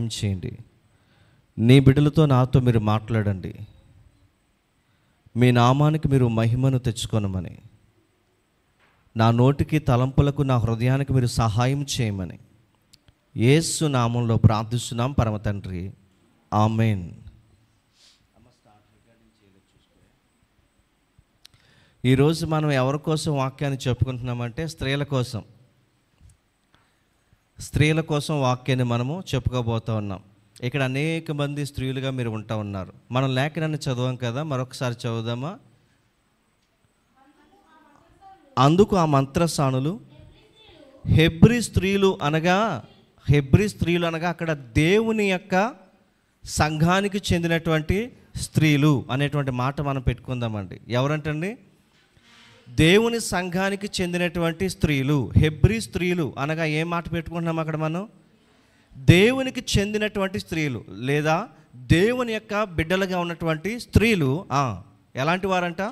సహాయం చేయండి. నీ బిడ్డలతో నాతో మీరు మాట్లాడండి. మీ నామానికి మీరు మహిమను తెచ్చుకొనమని, నా నోటికి తలంపులకు నా హృదయానికి మీరు సహాయం చేయమని యేసు నామంలో ప్రార్థిస్తున్నాం పరమ తండ్రి, ఆమేన్. ఈరోజు మనం ఎవరి కోసం వాక్యాన్ని చెప్పుకుంటున్నామంటే స్త్రీల కోసం వాక్యాన్ని మనము చెప్పుకోబోతూ ఉన్నాం. ఇక్కడ అనేక మంది స్త్రీలుగా మీరు ఉంటా ఉన్నారు. మనం లేఖనాన్ని చదవం కదా, మరొకసారి చదువుదామా? అందుకు ఆ మంత్రసానులు హెబ్రీ స్త్రీలు అనగా అక్కడ దేవుని యొక్క సంఘానికి చెందినటువంటి స్త్రీలు అనేటువంటి మాట మనం పెట్టుకుందామండి. ఎవరంటండి? దేవుని సంఘానికి చెందినటువంటి స్త్రీలు. హెబ్రీ స్త్రీలు అనగా ఏం మాట పెట్టుకుంటున్నాం అక్కడ మనం? దేవునికి చెందినటువంటి స్త్రీలు లేదా దేవుని యొక్క బిడ్డలుగా ఉన్నటువంటి స్త్రీలు. ఎలాంటి వారంట?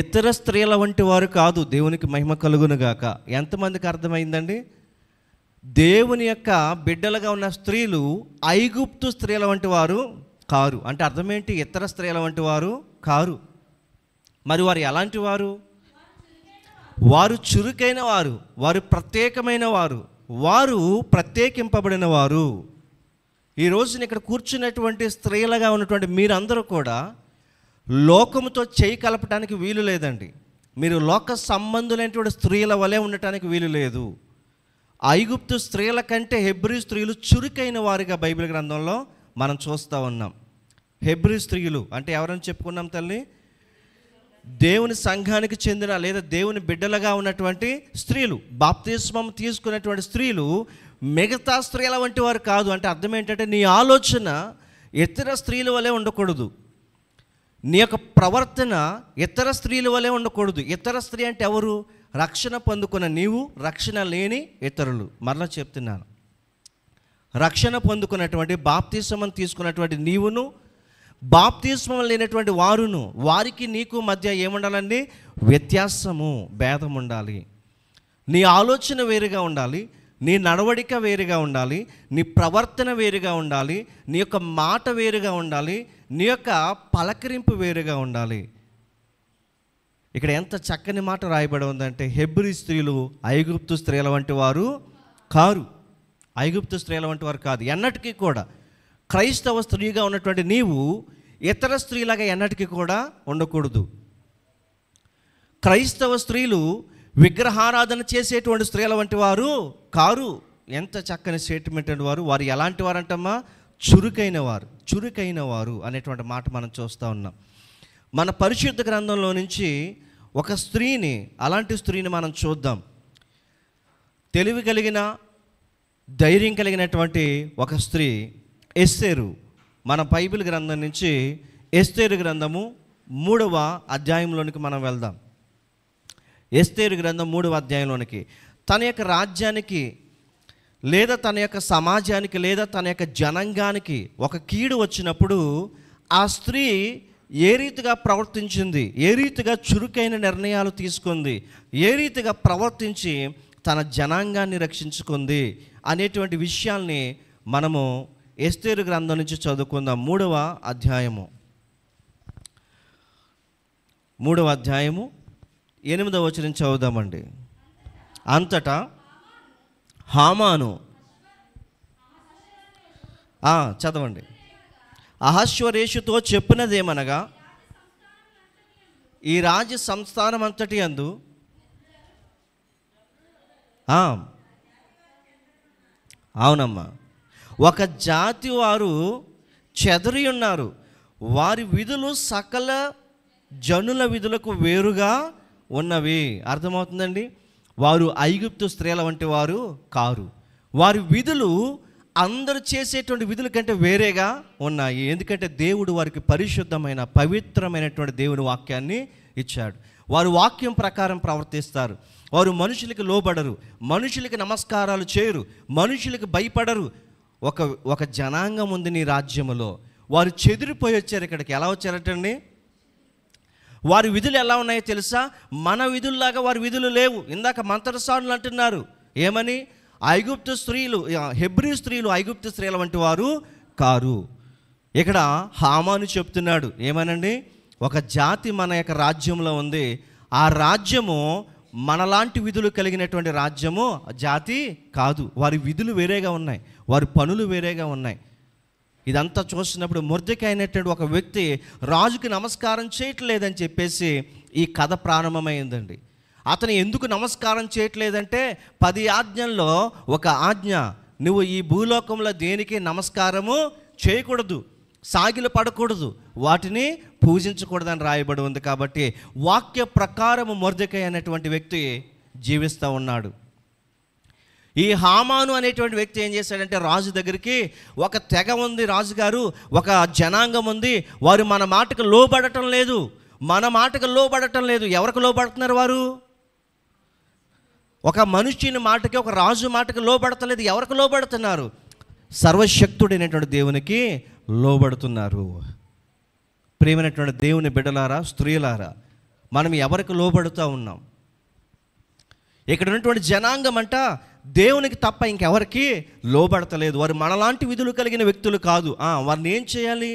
ఇతర స్త్రీల వంటి వారు కాదు. దేవునికి మహిమ కలుగునుగాక. ఎంతమందికి అర్థమైందండి? దేవుని యొక్క బిడ్డలుగా ఉన్న స్త్రీలు ఐగుప్తు స్త్రీల వంటి వారు కారు. అంటే అర్థం ఏంటి? ఇతర స్త్రీల వంటి వారు కారు. మరి వారు ఎలాంటి వారు? వారు చురుకైన వారు, వారు ప్రత్యేకమైన వారు, వారు ప్రత్యేకింపబడిన వారు. ఈ రోజున ఇక్కడ కూర్చున్నటువంటి స్త్రీలుగా ఉన్నటువంటి మీరందరూ కూడా లోకముతో చేయి కలపడానికి వీలు లేదండి. మీరు లోక సంబంధులైనటువంటి స్త్రీల వలె ఉండటానికి వీలు లేదు. ఐగుప్తు స్త్రీల కంటే హెబ్రీ స్త్రీలు చురుకైన వారిగా బైబిల్ గ్రంథంలో మనం చూస్తూ ఉన్నాం. హెబ్రీ స్త్రీలు అంటే ఎవరని చెప్పుకున్నాం తల్లి? దేవుని సంఘానికి చెందిన లేదా దేవుని బిడ్డలుగా ఉన్నటువంటి స్త్రీలు, బాప్తిస్మం తీసుకున్నటువంటి స్త్రీలు మిగతా స్త్రీల వంటి వారు కాదు. అంటే అర్థం ఏంటంటే నీ ఆలోచన ఇతర స్త్రీల వలె ఉండకూడదు, నీ యొక్క ప్రవర్తన ఇతర స్త్రీల వలె ఉండకూడదు. ఇతర స్త్రీ అంటే ఎవరు? రక్షణ పొందుకున్న నీవు, రక్షణ లేని ఇతరులు. మరలా చెప్తున్నాను, రక్షణ పొందుకున్నటువంటి బాప్తిస్మం తీసుకున్నటువంటి నీవును, బాప్తిస్మం లేనటువంటి వారును, వారికి నీకు మధ్య ఏముండాలండి? వ్యత్యాసము, భేదం ఉండాలి. నీ ఆలోచన వేరుగా ఉండాలి, నీ నడవడిక వేరుగా ఉండాలి, నీ ప్రవర్తన వేరుగా ఉండాలి, నీ యొక్క మాట వేరుగా ఉండాలి, నీ యొక్క పలకరింపు వేరుగా ఉండాలి. ఇక్కడ ఎంత చక్కని మాట రాయబడి ఉందంటే హెబ్రీ స్త్రీలు ఐగుప్తు స్త్రీల వంటి వారు కారు. ఐగుప్తు స్త్రీల వంటి వారు కాదు ఎన్నటికీ కూడా. క్రైస్తవ స్త్రీగా ఉన్నటువంటి నీవు ఇతర స్త్రీలాగా ఎన్నటికీ కూడా ఉండకూడదు. క్రైస్తవ స్త్రీలు విగ్రహారాధన చేసేటువంటి స్త్రీల వంటి వారు కారు. ఎంత చక్కని స్టేట్మెంట్ అండి వారు. వారు ఎలాంటి వారు అంటమ్మా? చురుకైన వారు అనేటువంటి మాట మనం చూస్తూ ఉన్నాం. మన పరిశుద్ధ గ్రంథంలో నుంచి ఒక స్త్రీని, అలాంటి స్త్రీని మనం చూద్దాం. తెలివి కలిగిన, ధైర్యం కలిగినటువంటి ఒక స్త్రీ ఎస్తేరు. మన బైబిల్ గ్రంథం నుంచి ఎస్తేరు గ్రంథము 3వ అధ్యాయంలోనికి మనం వెళ్దాం. ఎస్తేరు గ్రంథం 3వ అధ్యాయంలోనికి. తన యొక్క రాజ్యానికి లేదా తన యొక్క సమాజానికి లేదా తన యొక్క జనాంగానికి ఒక కీడు వచ్చినప్పుడు ఆ స్త్రీ ఏ రీతిగా ప్రవర్తించింది, ఏ రీతిగా చురుకైన నిర్ణయాలు తీసుకుంది, ఏ రీతిగా ప్రవర్తించి తన జనాంగాన్ని రక్షించుకుంది అనేటువంటి విషయాల్ని మనము ఎస్తేరు గ్రంథం నుంచి చదువుకుందాం. 3వ అధ్యాయము 8వ వచనం చదువుదామండి. అంతటా హామాను చదవండి. అహశ్వరేషుతో చెప్పినదేమనగా, ఈ రాజ్య సంస్థానం అంతటి యందు అవునమ్మా, ఒక జాతి వారు చెదరి ఉన్నారు, వారి విధులు సకల జనుల విధులకు వేరుగా ఉన్నవి. అర్థమవుతుందండి? వారు ఐగుప్తు స్త్రీల వంటి వారు కారు. వారి విధులు అందరూ చేసేటువంటి విధుల కంటే వేరేగా ఉన్నాయి. ఎందుకంటే దేవుడు వారికి పరిశుద్ధమైన, పవిత్రమైనటువంటి దేవుని వాక్యాన్ని ఇచ్చాడు. వారు వాక్యం ప్రకారం ప్రవర్తిస్తారు. వారు మనుషులకి లోబడరు, మనుషులకి నమస్కారాలు చేయరు, మనుషులకి భయపడరు. ఒక జనాంగం ఉంది నీ రాజ్యములో. వారు చెదిరిపోయి వచ్చారు. ఇక్కడికి ఎలా వచ్చారటండి? వారి విధులు ఎలా ఉన్నాయో తెలుసా? మన విధుల్లాగా వారి విధులు లేవు. ఇందాక మంత్రసానులు అంటున్నారు ఏమని? ఐగుప్తు స్త్రీలు, హెబ్రీ స్త్రీలు ఐగుప్తు స్త్రీల వంటి వారు కారు. ఇక్కడ హామాను చెప్తున్నాడు ఏమనండి, ఒక జాతి మన యొక్క రాజ్యంలో ఉంది, ఆ రాజ్యము మనలాంటి విధులు కలిగినటువంటి రాజ్యము జాతి కాదు. వారి విధులు వేరేగా ఉన్నాయి, వారి పనులు వేరేగా ఉన్నాయి. ఇదంతా చూసినప్పుడు మొర్దెకై అయినటువంటి ఒక వ్యక్తి రాజుకి నమస్కారం చేయట్లేదని చెప్పేసి ఈ కథ ప్రారంభమైందండి. అతను ఎందుకు నమస్కారం చేయట్లేదంటే 10 ఆజ్ఞల్లో ఒక ఆజ్ఞ, నువ్వు ఈ భూలోకంలో దేనికి నమస్కారము చేయకూడదు, సాగిలు పడకూడదు, వాటిని పూజించకూడదని రాయబడి ఉంది. కాబట్టి వాక్య ప్రకారము మొర్దెకై అనేటువంటి వ్యక్తి జీవిస్తూ ఉన్నాడు. ఈ హామాను అనేటువంటి వ్యక్తి ఏం చేశాడంటే రాజు దగ్గరికి, ఒక తెగ ఉంది రాజుగారు, ఒక జనాంగం ఉంది, వారు మన మాటకు లోబడటం లేదు, మన మాటకు లోబడటం లేదు. ఎవరికి లోబడుతున్నారు వారు? ఒక మనుష్యుని మాటకి, ఒక రాజు మాటకి లోబడతలేదు. ఎవరికి లోబడుతున్నారు? సర్వశక్తుడైనటువంటి దేవునికి లోబడుతున్నారు. ప్రియమైనటువంటి దేవుని బిడ్డలారా, స్త్రీలారా, మనం ఎవరికి లోబడుతూ ఉన్నాం? ఇక్కడ ఉన్నటువంటి జనాంగం అంట దేవునికి తప్ప ఇంకెవరికి లోబడతలేదు. వారు మనలాంటి విధులు కలిగిన వ్యక్తులు కాదు. వారిని ఏం చేయాలి?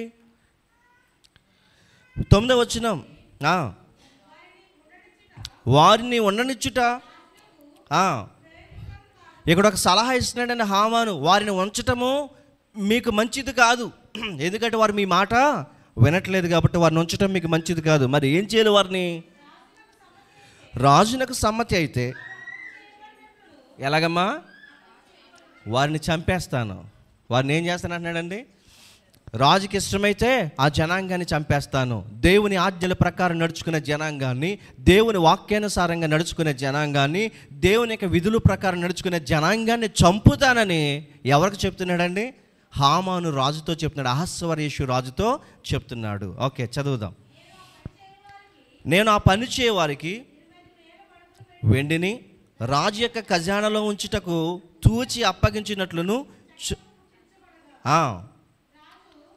9వ వచనం, వారిని ఉండనిచ్చుట. ఇక్కడ ఒక సలహా ఇస్తున్నాడండి హామాను, వారిని ఉంచటము మీకు మంచిది కాదు, ఎందుకంటే వారు మీ మాట వినట్లేదు కాబట్టి వారిని ఉంచటం మీకు మంచిది కాదు. మరి ఏం చేయాలి? వారిని రాజునకు సమ్మతి అయితే ఎలాగమ్మా? వారిని చంపేస్తాను. వారిని ఏం చేస్తాను అంటున్నాడండి? రాజుకి ఇష్టమైతే ఆ జనాంగాన్ని చంపేస్తాను. దేవుని ఆజ్ఞల ప్రకారం నడుచుకునే జనాంగాన్ని, దేవుని వాక్యానుసారంగా నడుచుకునే జనాంగాన్ని, దేవుని యొక్క విధుల ప్రకారం నడుచుకునే జనాంగాన్ని చంపుతానని ఎవరికి చెప్తున్నాడండి? హామాను రాజుతో చెప్తున్నాడు, అహస్వరేషు రాజుతో చెప్తున్నాడు. ఓకే, చదువుదాం. నేను ఆ పని చేయవారికి వెండిని రాజు యొక్క ఖజానాలో ఉంచుటకు తూచి అప్పగించినట్లును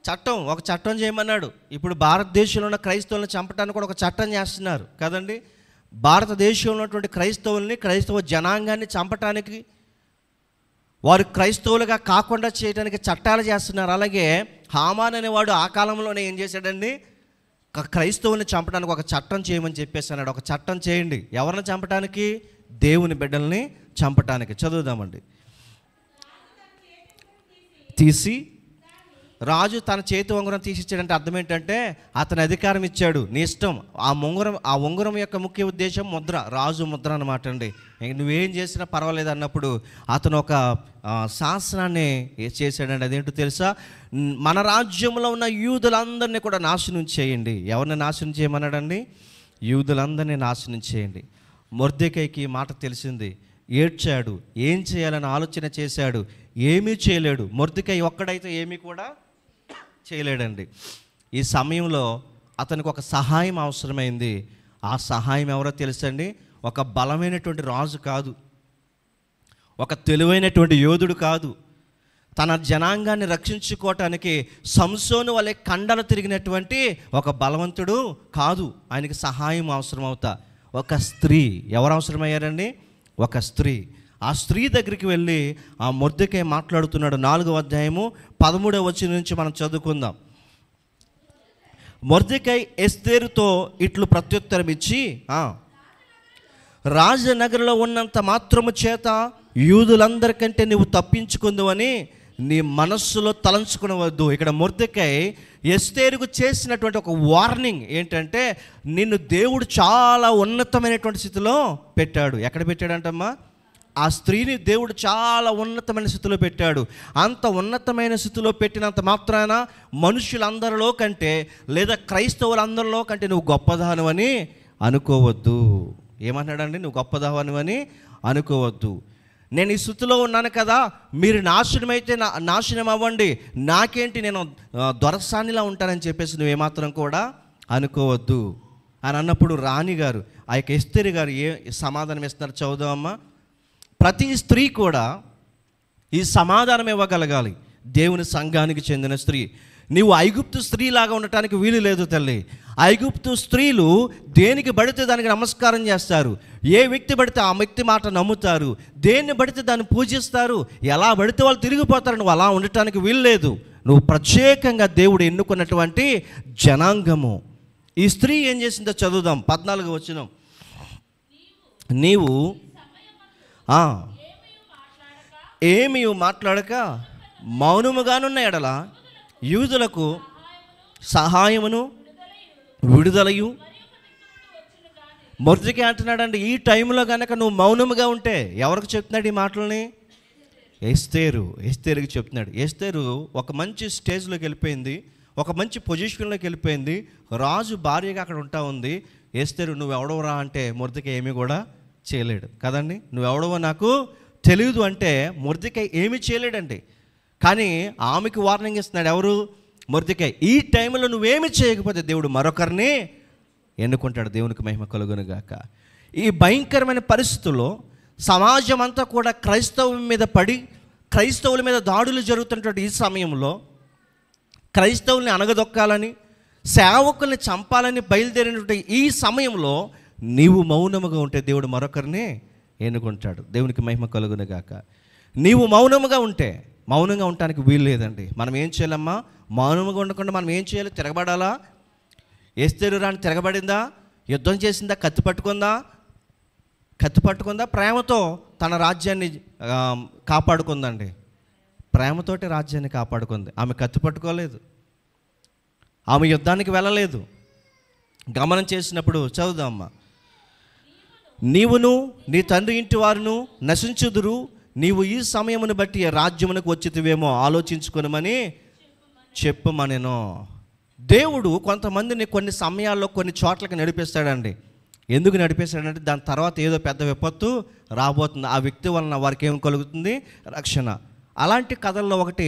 చట్టం, ఒక చట్టం చేయమన్నాడు. ఇప్పుడు భారతదేశంలో ఉన్న క్రైస్తవులను చంపడానికి కూడా ఒక చట్టం చేస్తున్నారు కదండి. భారతదేశంలో ఉన్నటువంటి క్రైస్తవుల్ని, క్రైస్తవ జనాంగాన్ని చంపటానికి, వారు క్రైస్తవులుగా కాకుండా చేయడానికి చట్టాలు చేస్తున్నారు. అలాగే హామాన్ అనేవాడు ఆ కాలంలోనే ఏం చేశాడండి? క్రైస్తవుల్ని చంపడానికి ఒక చట్టం చేయమని చెప్పేసి అన్నాడు. ఒక చట్టం చేయండి. ఎవరిని చంపటానికి? దేవుని బిడ్డల్ని చంపటానికి. చదువుదామండి. తీసి రాజు తన చేతి ఉంగరం తీసిచ్చాడంటే అర్థం ఏంటంటే అతని అధికారం ఇచ్చాడు, నీ ఇష్టం. ఆ ఉంగరం యొక్క ముఖ్య ఉద్దేశం ముద్ర, రాజు ముద్ర అన్నమాట అండి. నువ్వేం చేసినా పర్వాలేదు అన్నప్పుడు అతను ఒక శాసనాన్ని చేశాడండి. అదేంటో తెలుసా? మన రాజ్యంలో ఉన్న యూదులందరినీ కూడా నాశనం చేయండి. ఎవరిని నాశనం చేయమన్నాడండి? యూదులందరినీ నాశనం చేయండి. మొర్దెకైకి మాట తెలిసింది, ఏడ్చాడు. ఏం చేయాలని ఆలోచన చేశాడు, ఏమీ చేయలేడు. మొర్దెకై ఒక్కడైతే ఏమీ కూడా చేయలేడండి. ఈ సమయంలో అతనికి ఒక సహాయం అవసరమైంది. ఆ సహాయం ఎవరో తెలుసండి? ఒక బలమైనటువంటి రాజు కాదు, ఒక తెలివైనటువంటి యోధుడు కాదు, తన జనాంగాన్ని రక్షించుకోవటానికి సంసోను వలె కండలు తిరిగినటువంటి ఒక బలవంతుడు కాదు. ఆయనకి సహాయం అవసరం అవుతా ఒక స్త్రీ. ఎవరు అవసరమయ్యారండి? ఒక స్త్రీ. ఆ స్త్రీ దగ్గరికి వెళ్ళి ఆ మొర్దెకై మాట్లాడుతున్నాడు. 4వ అధ్యాయము 13వ వచనం నుంచి మనం చదువుకుందాం. మొర్దెకై ఎస్తేరుతో ఇట్లు ప్రత్యుత్తరం ఇచ్చి, రాజనగరంలో ఉన్నంత మాత్రము చేత యూదులందరికంటే నువ్వు తప్పించుకుందువని నీ మనస్సులో తలంచుకునవద్దు. ఇక్కడ మొర్దెకై ఎస్తేరుకు చేసినటువంటి ఒక వార్నింగ్ ఏంటంటే, నిన్ను దేవుడు చాలా ఉన్నతమైనటువంటి స్థితిలో పెట్టాడు. ఎక్కడ పెట్టాడంటమ్మా? ఆ స్త్రీని దేవుడు చాలా ఉన్నతమైన స్థితిలో పెట్టాడు. అంత ఉన్నతమైన స్థితిలో పెట్టినంత మాత్రాన మనుషులందరిలో కంటే, లేదా క్రైస్తవులందరిలో కంటే నువ్వు గొప్పదానవని అనుకోవద్దు. ఏమన్నాడండి? నువ్వు గొప్పదానవని అనుకోవద్దు. నేను ఈ స్థితిలో ఉన్నాను కదా, మీరు నాశనమైతే నాశనం అవ్వండి, నాకేంటి, నేను దొరసానిలా ఉంటానని చెప్పేసి నువ్వేమాత్రం కూడా అనుకోవద్దు అని అన్నప్పుడు రాణిగారు, ఆ యొక్క ఎస్తేరు గారు ఏ సమాధానం ఇస్తున్నారు చదువుదామమ్మా. ప్రతి స్త్రీ కూడా ఈ సమాధానం ఇవ్వగలగాలి. దేవుని సంఘానికి చెందిన స్త్రీ, నీవు ఐగుప్తు స్త్రీలాగా ఉండటానికి వీలు లేదు తల్లి. ఐగుప్తు స్త్రీలు దేనికి పడితే దానికి నమస్కారం చేస్తారు, ఏ వ్యక్తి పడితే ఆ వ్యక్తి మాట నమ్ముతారు, దేన్ని పడితే దాన్ని పూజిస్తారు, ఎలా పడితే వాళ్ళు తిరిగిపోతారు. నువ్వు అలా ఉండటానికి వీలు లేదు. నువ్వు ప్రత్యేకంగా దేవుడు ఎన్నుకున్నటువంటి జనాంగము. ఈ స్త్రీ ఏం చేసిందో చదువుదాం. 14వ వచనం. నీవు ఏమీ మాట్లాడక మౌనముగానున్న ఎడల యూదులకు సహాయమును విడుదలయు. మొర్దెకై అంటున్నాడండి, ఈ టైంలో కనుక నువ్వు మౌనముగా ఉంటే ఎవరికి చెప్తున్నాడు ఈ మాటలని? ఎస్తేరుకి చెప్తున్నాడు. ఎస్తేరు ఒక మంచి స్టేజ్లోకి వెళ్ళిపోయింది, ఒక మంచి పొజిషన్లోకి వెళ్ళిపోయింది. రాజు భార్యగా అక్కడ ఉంటా ఉంది. ఎస్తేరు నువ్వెవడవరా అంటే మొర్దెకై ఏమీ కూడా చేయలేడు కదండి. నువ్వెవడవో నాకు తెలియదు అంటే మొర్దెకై ఏమీ చేయలేడండి. కానీ ఆమెకు వార్నింగ్ ఇస్తున్నాడు ఎవరు? మొర్దెకై. ఈ టైంలో నువ్వేమి చేయకపోతే దేవుడు మరొకరిని ఎన్నుకుంటాడు. దేవునికి మహిమ కలుగును గాక. ఈ భయంకరమైన పరిస్థితుల్లో సమాజం అంతా కూడా క్రైస్తవం మీద పడి క్రైస్తవుల మీద దాడులు జరుగుతున్నటువంటి ఈ సమయంలో క్రైస్తవుల్ని అణగదొక్కాలని, సేవకుల్ని చంపాలని బయలుదేరినటువంటి ఈ సమయంలో నీవు మౌనముగా ఉంటే దేవుడు మరొకరిని ఎన్నుకుంటాడు. దేవునికి మహిమ కలుగును గాక. నీవు మౌనముగా ఉంటే, మౌనంగా ఉండటానికి వీలు లేదండి. మనం ఏం చేయాలమ్మా? మౌనముగా ఉండకుండా మనం ఏం చేయాలి? తిరగబడాలా? ఎస్తేరు రాని తిరగబడిందా? యుద్ధం చేసిందా? కత్తి పట్టుకుందా? ప్రేమతో తన రాజ్యాన్ని కాపాడుకుందండి. ప్రేమతోటి రాజ్యాన్ని కాపాడుకుంది. ఆమె కత్తి పట్టుకోలేదు, ఆమె యుద్ధానికి వెళ్ళలేదు. గమనం చేసినప్పుడు చదువుదామ్మా. నీవును నీ తండ్రి ఇంటి వారును నశించుదురు, నీవు ఈ సమయమును బట్టి రాజ్యమునకు వచ్చితివేమో ఆలోచించుకొనమని చెప్పుమనెను. దేవుడు కొంతమందిని కొన్ని సమయాల్లో కొన్ని చోట్లకి నడిపిస్తాడండి. ఎందుకు నడిపిస్తాడంటే దాని తర్వాత ఏదో పెద్ద విపత్తు రాబోతుంది. ఆ వ్యక్తి వలన వారికి ఏం కలుగుతుంది? రక్షణ. అలాంటి కథల్లో ఒకటి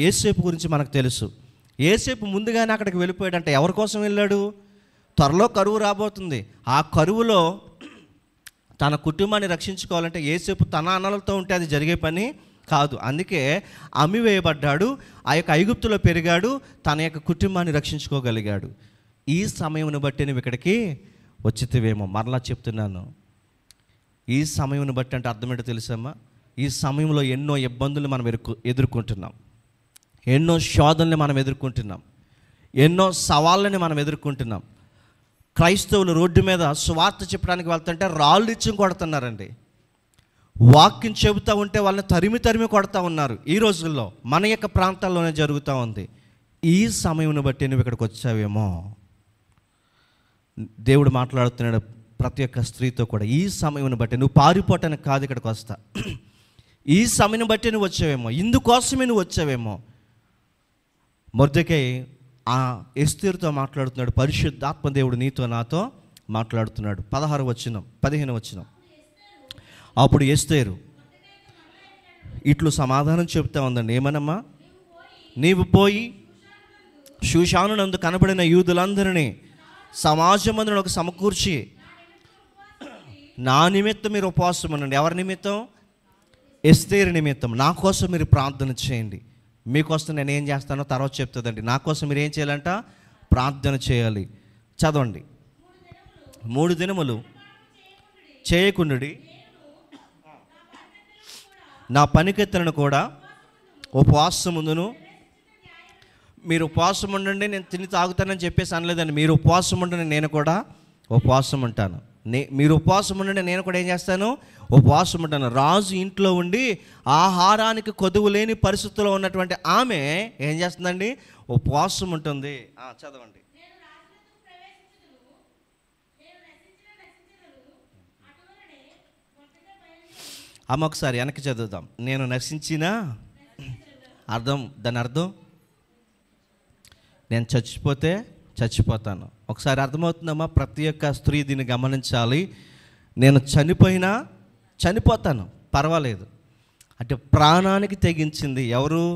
యోసేపు గురించి మనకు తెలుసు. యోసేపు ముందుగానే అక్కడికి వెళ్ళిపోయాడంటే ఎవరి కోసం వెళ్ళాడు? త్వరలో కరువు రాబోతుంది. ఆ కరువులో తన కుటుంబాన్ని రక్షించుకోవాలంటే యోసేపు తన అన్నలతో ఉంటే అది జరిగే పని కాదు. అందుకే అమ్మివేయబడ్డాడు, ఆ యొక్క ఐగుప్తులో పెరిగాడు, తన యొక్క కుటుంబాన్ని రక్షించుకోగలిగాడు. ఈ సమయమును బట్టి నువ్వు ఇక్కడికి వచ్చితివేమో. మరలా చెప్తున్నాను, ఈ సమయమును బట్టి అంటే అర్థం ఏంటో తెలుసమ్మా? ఈ సమయంలో ఎన్నో ఇబ్బందులు మనం ఎదుర్కొంటున్నాం, ఎన్నో శోధనలు మనం ఎదుర్కొంటున్నాం, ఎన్నో సవాళ్ళని మనం ఎదుర్కొంటున్నాం. క్రైస్తవులు రోడ్డు మీద సువార్త చెప్పడానికి వెళ్తుంటే రాళ్ళు ఇచ్చి కొడుతున్నారండి. వాక్యం చెబుతూ ఉంటే వాళ్ళని తరిమి కొడతా ఉన్నారు. ఈ రోజుల్లో మన యొక్క ప్రాంతాల్లోనే జరుగుతూ ఉంది. ఈ సమయంను బట్టి నువ్వు ఇక్కడికి వచ్చావేమో. దేవుడు మాట్లాడుతున్నాడు ప్రతి ఒక్క స్త్రీతో కూడా. ఈ సమయంను బట్టి నువ్వు పారిపోవటానికి కాదు ఇక్కడికి వస్తా, ఈ సమయం బట్టి నువ్వు వచ్చావేమో, ఇందుకోసమే నువ్వు వచ్చావేమో. మొర్దెకై ఆ ఎస్తేరుతో మాట్లాడుతున్నాడు. పరిశుద్ధాత్మ దేవుడు నీతో నాతో మాట్లాడుతున్నాడు. 15వ వచనం. అప్పుడు ఎస్తేరు ఇట్లు సమాధానం చెప్తా ఉందండి. ఏమనమ్మా? నీవు పోయి షూషానునందు కనబడిన యూదులందరినీ సమాజమందును సమకూర్చి నా నిమిత్తం మీరు ఉపవాసం ఉండండి. ఎవరి నిమిత్తం? ఎస్తేరు నిమిత్తం. నా కోసం మీరు ప్రార్థన చేయండి. మీకోసం నేను ఏం చేస్తానో తర్వాత చెప్తుందండి. నా కోసం మీరు ఏం చేయాలంట? ప్రార్థన చేయాలి. చదవండి. 3 దినములు చేయకుండుడి, నా పనికెత్తలను కూడా ఉపవాసం ఉందును. మీరు ఉపవాసం ఉండండి, నేను తిని తాగుతానని చెప్పేసి అనలేదండి. మీరు ఉపవాసం ఉండండి, నేను కూడా ఉపవాసం ఉంటాను. మీరు ఉపవాసం ఉండండి, నేను కూడా ఏం చేస్తాను? ఉపవాసం ఉంటాను. రాజు ఇంట్లో ఉండి ఆహారానికి కొదువు లేని పరిస్థితుల్లో ఉన్నటువంటి ఆమె ఏం చేస్తుందండి? ఉపవాసం ఉంటుంది. చదవండి. అమ్మ ఒకసారి వెనక్కి చదువుదాం. నేను నశించినా దాని అర్థం నేను చచ్చిపోతే చచ్చిపోతాను. ఒకసారి అర్థమవుతుందమ్మా? ప్రతి ఒక్క స్త్రీ దీన్ని గమనించాలి. నేను చనిపోయినా చనిపోతాను, పర్వాలేదు. అంటే ప్రాణానికి తెగించింది ఎవరు?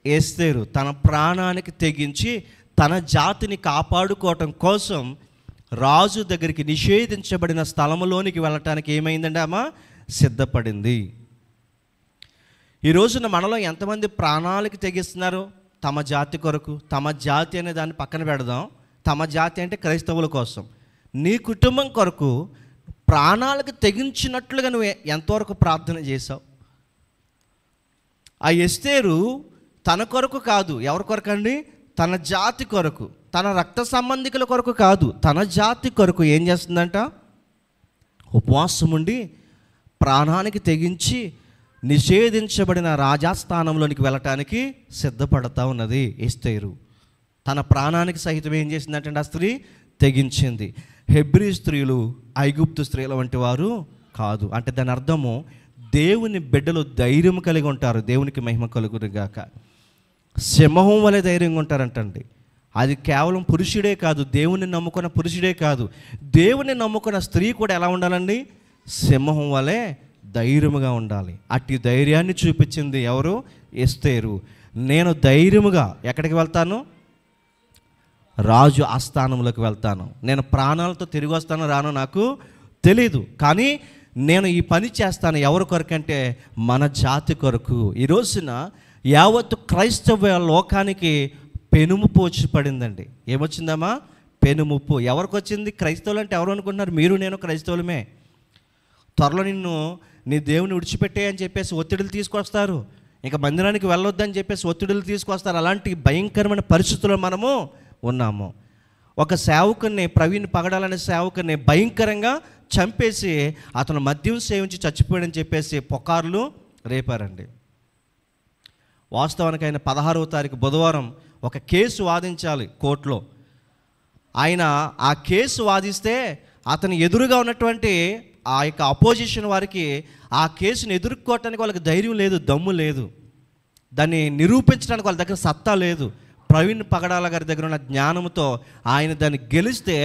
ఎస్తేరు. తన ప్రాణానికి తెగించి తన జాతిని కాపాడుకోవటం కోసం రాజు దగ్గరికి నిషేధించబడిన స్థలములోనికి వెళ్ళటానికి ఏమైందండి? ఆమె సిద్ధపడింది. ఈ రోజున మనలో ఎంతమంది ప్రాణాలకి తెగిస్తున్నారు? తమ జాతి కొరకు, తమ జాతి అనే దాన్ని పక్కన పెడదాం. తమ జాతి అంటే క్రైస్తవుల కోసం. నీ కుటుంబం కొరకు ప్రాణాలకు తెగించినట్లుగా నువ్వు ఎంతవరకు ప్రార్థన చేశావు? ఆ ఎస్తేరు తన కొరకు కాదు, ఎవరి కొరకు అండి? తన జాతి కొరకు, తన రక్త సంబంధికుల కొరకు కాదు, తన జాతి కొరకు ఏం చేస్తుందంట? ఉపవాసం ఉండి ప్రాణానికి తెగించి నిషేధించబడిన రాజాస్థానంలోనికి వెళ్ళటానికి సిద్ధపడతా ఉన్నది ఎస్తేరు. తన ప్రాణానికి సహితం ఏం చేసిందంటే ఆ స్త్రీ తెగించింది. హెబ్రీ స్త్రీలు ఐగుప్తు స్త్రీల వంటి వారు కాదు. అంటే దాని అర్థము దేవుని బిడ్డలు ధైర్యం కలిగి ఉంటారు. దేవునికి మహిమ కలుగునుగాక. సింహం వలె ధైర్యంగా ఉంటారంటండి. అది కేవలం పురుషుడే కాదు, దేవుని నమ్ముకున్న పురుషుడే కాదు, దేవుని నమ్ముకున్న స్త్రీ కూడా ఎలా ఉండాలండి? సింహం వలె ధైర్యముగా ఉండాలి. అట్టి ధైర్యాన్ని చూపించింది ఎవరు? ఎస్తేరు. నేను ధైర్యముగా ఎక్కడికి వెళ్తాను? రాజు ఆస్థానంలోకి వెళ్తాను. నేను ప్రాణాలతో తిరిగి వస్తానో రానో నాకు తెలీదు, కానీ నేను ఈ పని చేస్తాను. ఎవరి కొరకు అంటే మన జాతి కొరకు. ఈ రోజున యావత్తు క్రైస్తవ లోకానికి పెనుముప్పు వచ్చి పడిందండి. ఏమొచ్చిందమ్మా? పెనుముప్పు. ఎవరికి వచ్చింది? క్రైస్తవులు అంటే ఎవరు అనుకుంటున్నారు? మీరు నేను క్రైస్తవులమే. త్వరలో నిన్ను నీ దేవుని విడిచిపెట్టే అని చెప్పేసి ఒత్తిడులు తీసుకొస్తారు. ఇంకా మందిరానికి వెళ్ళొద్దని చెప్పేసి ఒత్తిడులు తీసుకొస్తారు. అలాంటి భయంకరమైన పరిస్థితుల్లో మనము ఉన్నాము. ఒక సేవకుని, ప్రవీణ్ పగడాలనే సేవకుని భయంకరంగా చంపేసి అతను మద్యం సేవించి చచ్చిపోయాడని చెప్పేసి పుకార్లు రేపారండి. వాస్తవానికి ఆయన 16వ తారీఖు బుధవారం ఒక కేసు వాదించాలి కోర్టులో. ఆయన ఆ కేసు వాదిస్తే అతని ఎదురుగా ఉన్నటువంటి ఆ యొక్క అపోజిషన్ వారికి ఆ కేసును ఎదుర్కోవటానికి వాళ్ళకి ధైర్యం లేదు, దమ్ము లేదు, దాన్ని నిరూపించడానికి వాళ్ళ దగ్గర సత్తా లేదు. ప్రవీణ్ పగడాల గారి దగ్గర ఉన్న జ్ఞానంతో ఆయన దాన్ని గెలిస్తే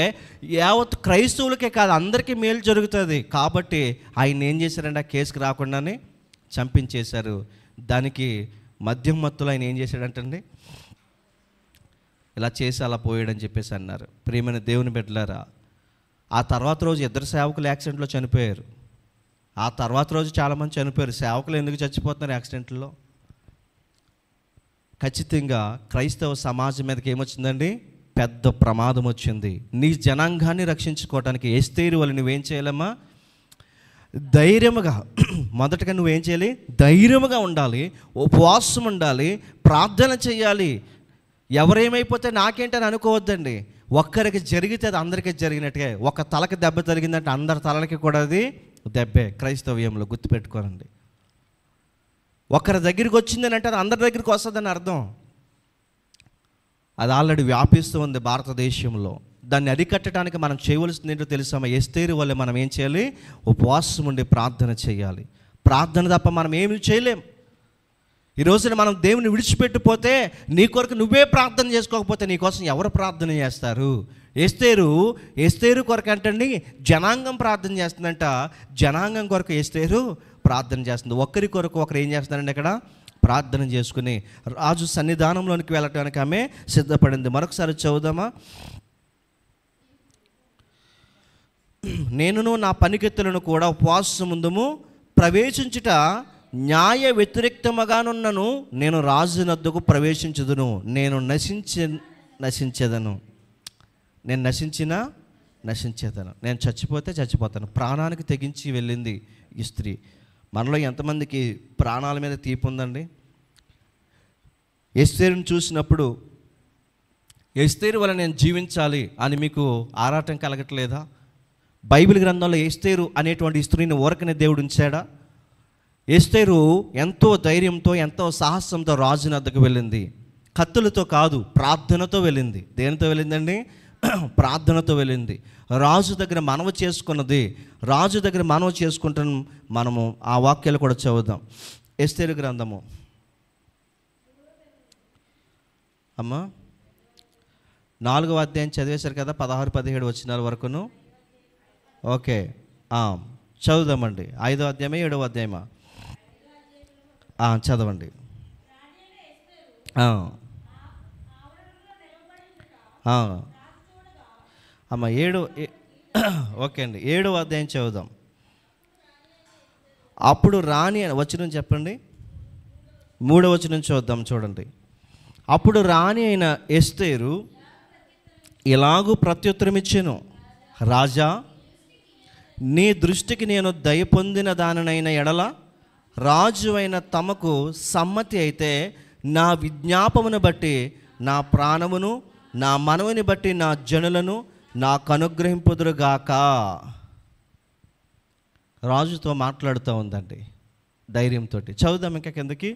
యావత్ క్రైస్తవులకే కాదు అందరికీ మేలు జరుగుతుంది. కాబట్టి ఆయన ఏం చేశారంటే ఆ కేసుకి రాకుండానే చంపించేశారు. దానికి మద్యం మత్తులో ఆయన ఏం చేశాడంటండి, ఇలా చేసి అలా పోయాడని చెప్పేసి అన్నారు. ప్రియమైన దేవుని బిడ్డలారా, ఆ తర్వాత రోజు 2 సేవకులు యాక్సిడెంట్లో చనిపోయారు. ఆ తర్వాత రోజు చాలామంది చనిపోయారు. సేవకులు ఎందుకు చచ్చిపోతున్నారు యాక్సిడెంట్లో? ఖచ్చితంగా క్రైస్తవ సమాజం మీదకి ఏమొచ్చిందండి? పెద్ద ప్రమాదం వచ్చింది. నీ జనాంగాన్ని రక్షించుకోవటానికి ఎస్తేరు వల్ల నువ్వేం చేయాలమ్మా? ధైర్యముగా, మొదటగా నువ్వేం చేయాలి? ధైర్యముగా ఉండాలి, ఉపవాసం ఉండాలి, ప్రార్థన చేయాలి. ఎవరేమైపోతే నాకేంటని అనుకోవద్దండి. ఒక్కరికి జరిగితే అది అందరికీ జరిగినట్టుగా. ఒక తలకి దెబ్బ తగిలిందంటే అందరి తలకి కూడా అది దెబ్బే. క్రైస్తవ్యంలో గుర్తుపెట్టుకోనండి. ఒకరి దగ్గరికి వచ్చిందని అంటే అది అందరి దగ్గరికి వస్తుందని అర్థం. అది ఆల్రెడీ వ్యాపిస్తూ ఉంది భారతదేశంలో. దాన్ని అరికట్టడానికి మనం చేయవలసింది ఏంటో తెలుసామా? ఎస్తేరు వల్ల మనం ఏం చేయాలి? ఉపవాసం ఉండి ప్రార్థన చేయాలి. ప్రార్థన తప్ప మనం ఏమి చేయలేం. ఈ రోజున మనం దేవుని విడిచిపెట్టిపోతే, నీ కొరకు నువ్వే ప్రార్థన చేసుకోకపోతే నీకోసం ఎవరు ప్రార్థన చేస్తారు? ఎస్తేరు కొరకు అంటండి జనాంగం ప్రార్థన చేస్తుందంట. జనాంగం కొరకు ఎస్తేరు ప్రార్థన చేస్తుంది. ఒకరి కొరకు ఒకరు ఏం చేస్తున్నారండి? ఇక్కడ ప్రార్థన చేసుకుని రాజు సన్నిధానంలోనికి వెళ్ళటానికి ఆమె సిద్ధపడింది. మరొకసారి చదువుదామా? నేనును నా పనికెత్తులను కూడా ఉపవాసం ముందుము ప్రవేశించుట న్యాయ వ్యతిరేక్తముగానున్నను నేను రాజు నద్దకు ప్రవేశించుదును. నేను నశించేదను. నేను నశించేదను. నేను చచ్చిపోతే చచ్చిపోతాను. ప్రాణానికి తెగించి వెళ్ళింది ఈ స్త్రీ. మనలో ఎంతమందికి ప్రాణాల మీద తీపి ఉందండి? ఎస్తేరుని చూసినప్పుడు ఎస్తేరు వల్ల నేను జీవించాలి అని మీకు ఆరాటం కలగట్లేదా? బైబిల్ గ్రంథంలో ఎస్తేరు అనేటువంటి స్త్రీని ఊరకనే దేవుడు ఉంచాడా? ఎస్తేరు ఎంతో ధైర్యంతో, ఎంతో సాహసంతో రాజు వద్దకు వెళ్ళింది. కత్తులతో కాదు, ప్రార్థనతో వెళ్ళింది. దేనితో వెళ్ళిందండి? ప్రార్థనతో వెళ్ళింది. రాజు దగ్గర మనవి చేసుకున్నది. రాజు దగ్గర మనవి చేసుకుంటాం. మనము ఆ వాక్యాలు కూడా చదువుదాం. ఎస్తేరు గ్రంథము అమ్మా 4వ అధ్యాయం చదివేశారు కదా, 16-17 వచనాల వరకును. ఓకే, చదువుదామండి. 5వ అధ్యాయమే 7వ అధ్యాయమా? చదవండి. అమ్మ 7 ఓకే అండి, 7వ అధ్యాయం చదువుదాం. అప్పుడు రాణి వచనం చెప్పండి. 3వ వచనం చూద్దాం. చూడండి, అప్పుడు రాణి అయిన ఎస్తేరు ఇలాగూ ప్రత్యుత్తరం ఇచ్చెను, రాజా, నీ దృష్టికి నేను దయ పొందిన దానినైన ఎడల రాజు అయిన తమకు సమ్మతి అయితే నా విజ్ఞాపమును బట్టి నా ప్రాణమును నా మనవుని బట్టి నా జనులను నాకు అనుగ్రహింపుదురుగాక. రాజుతో మాట్లాడుతూ ఉందండి ధైర్యంతో. చదువుదాం ఇంకా కిందకి.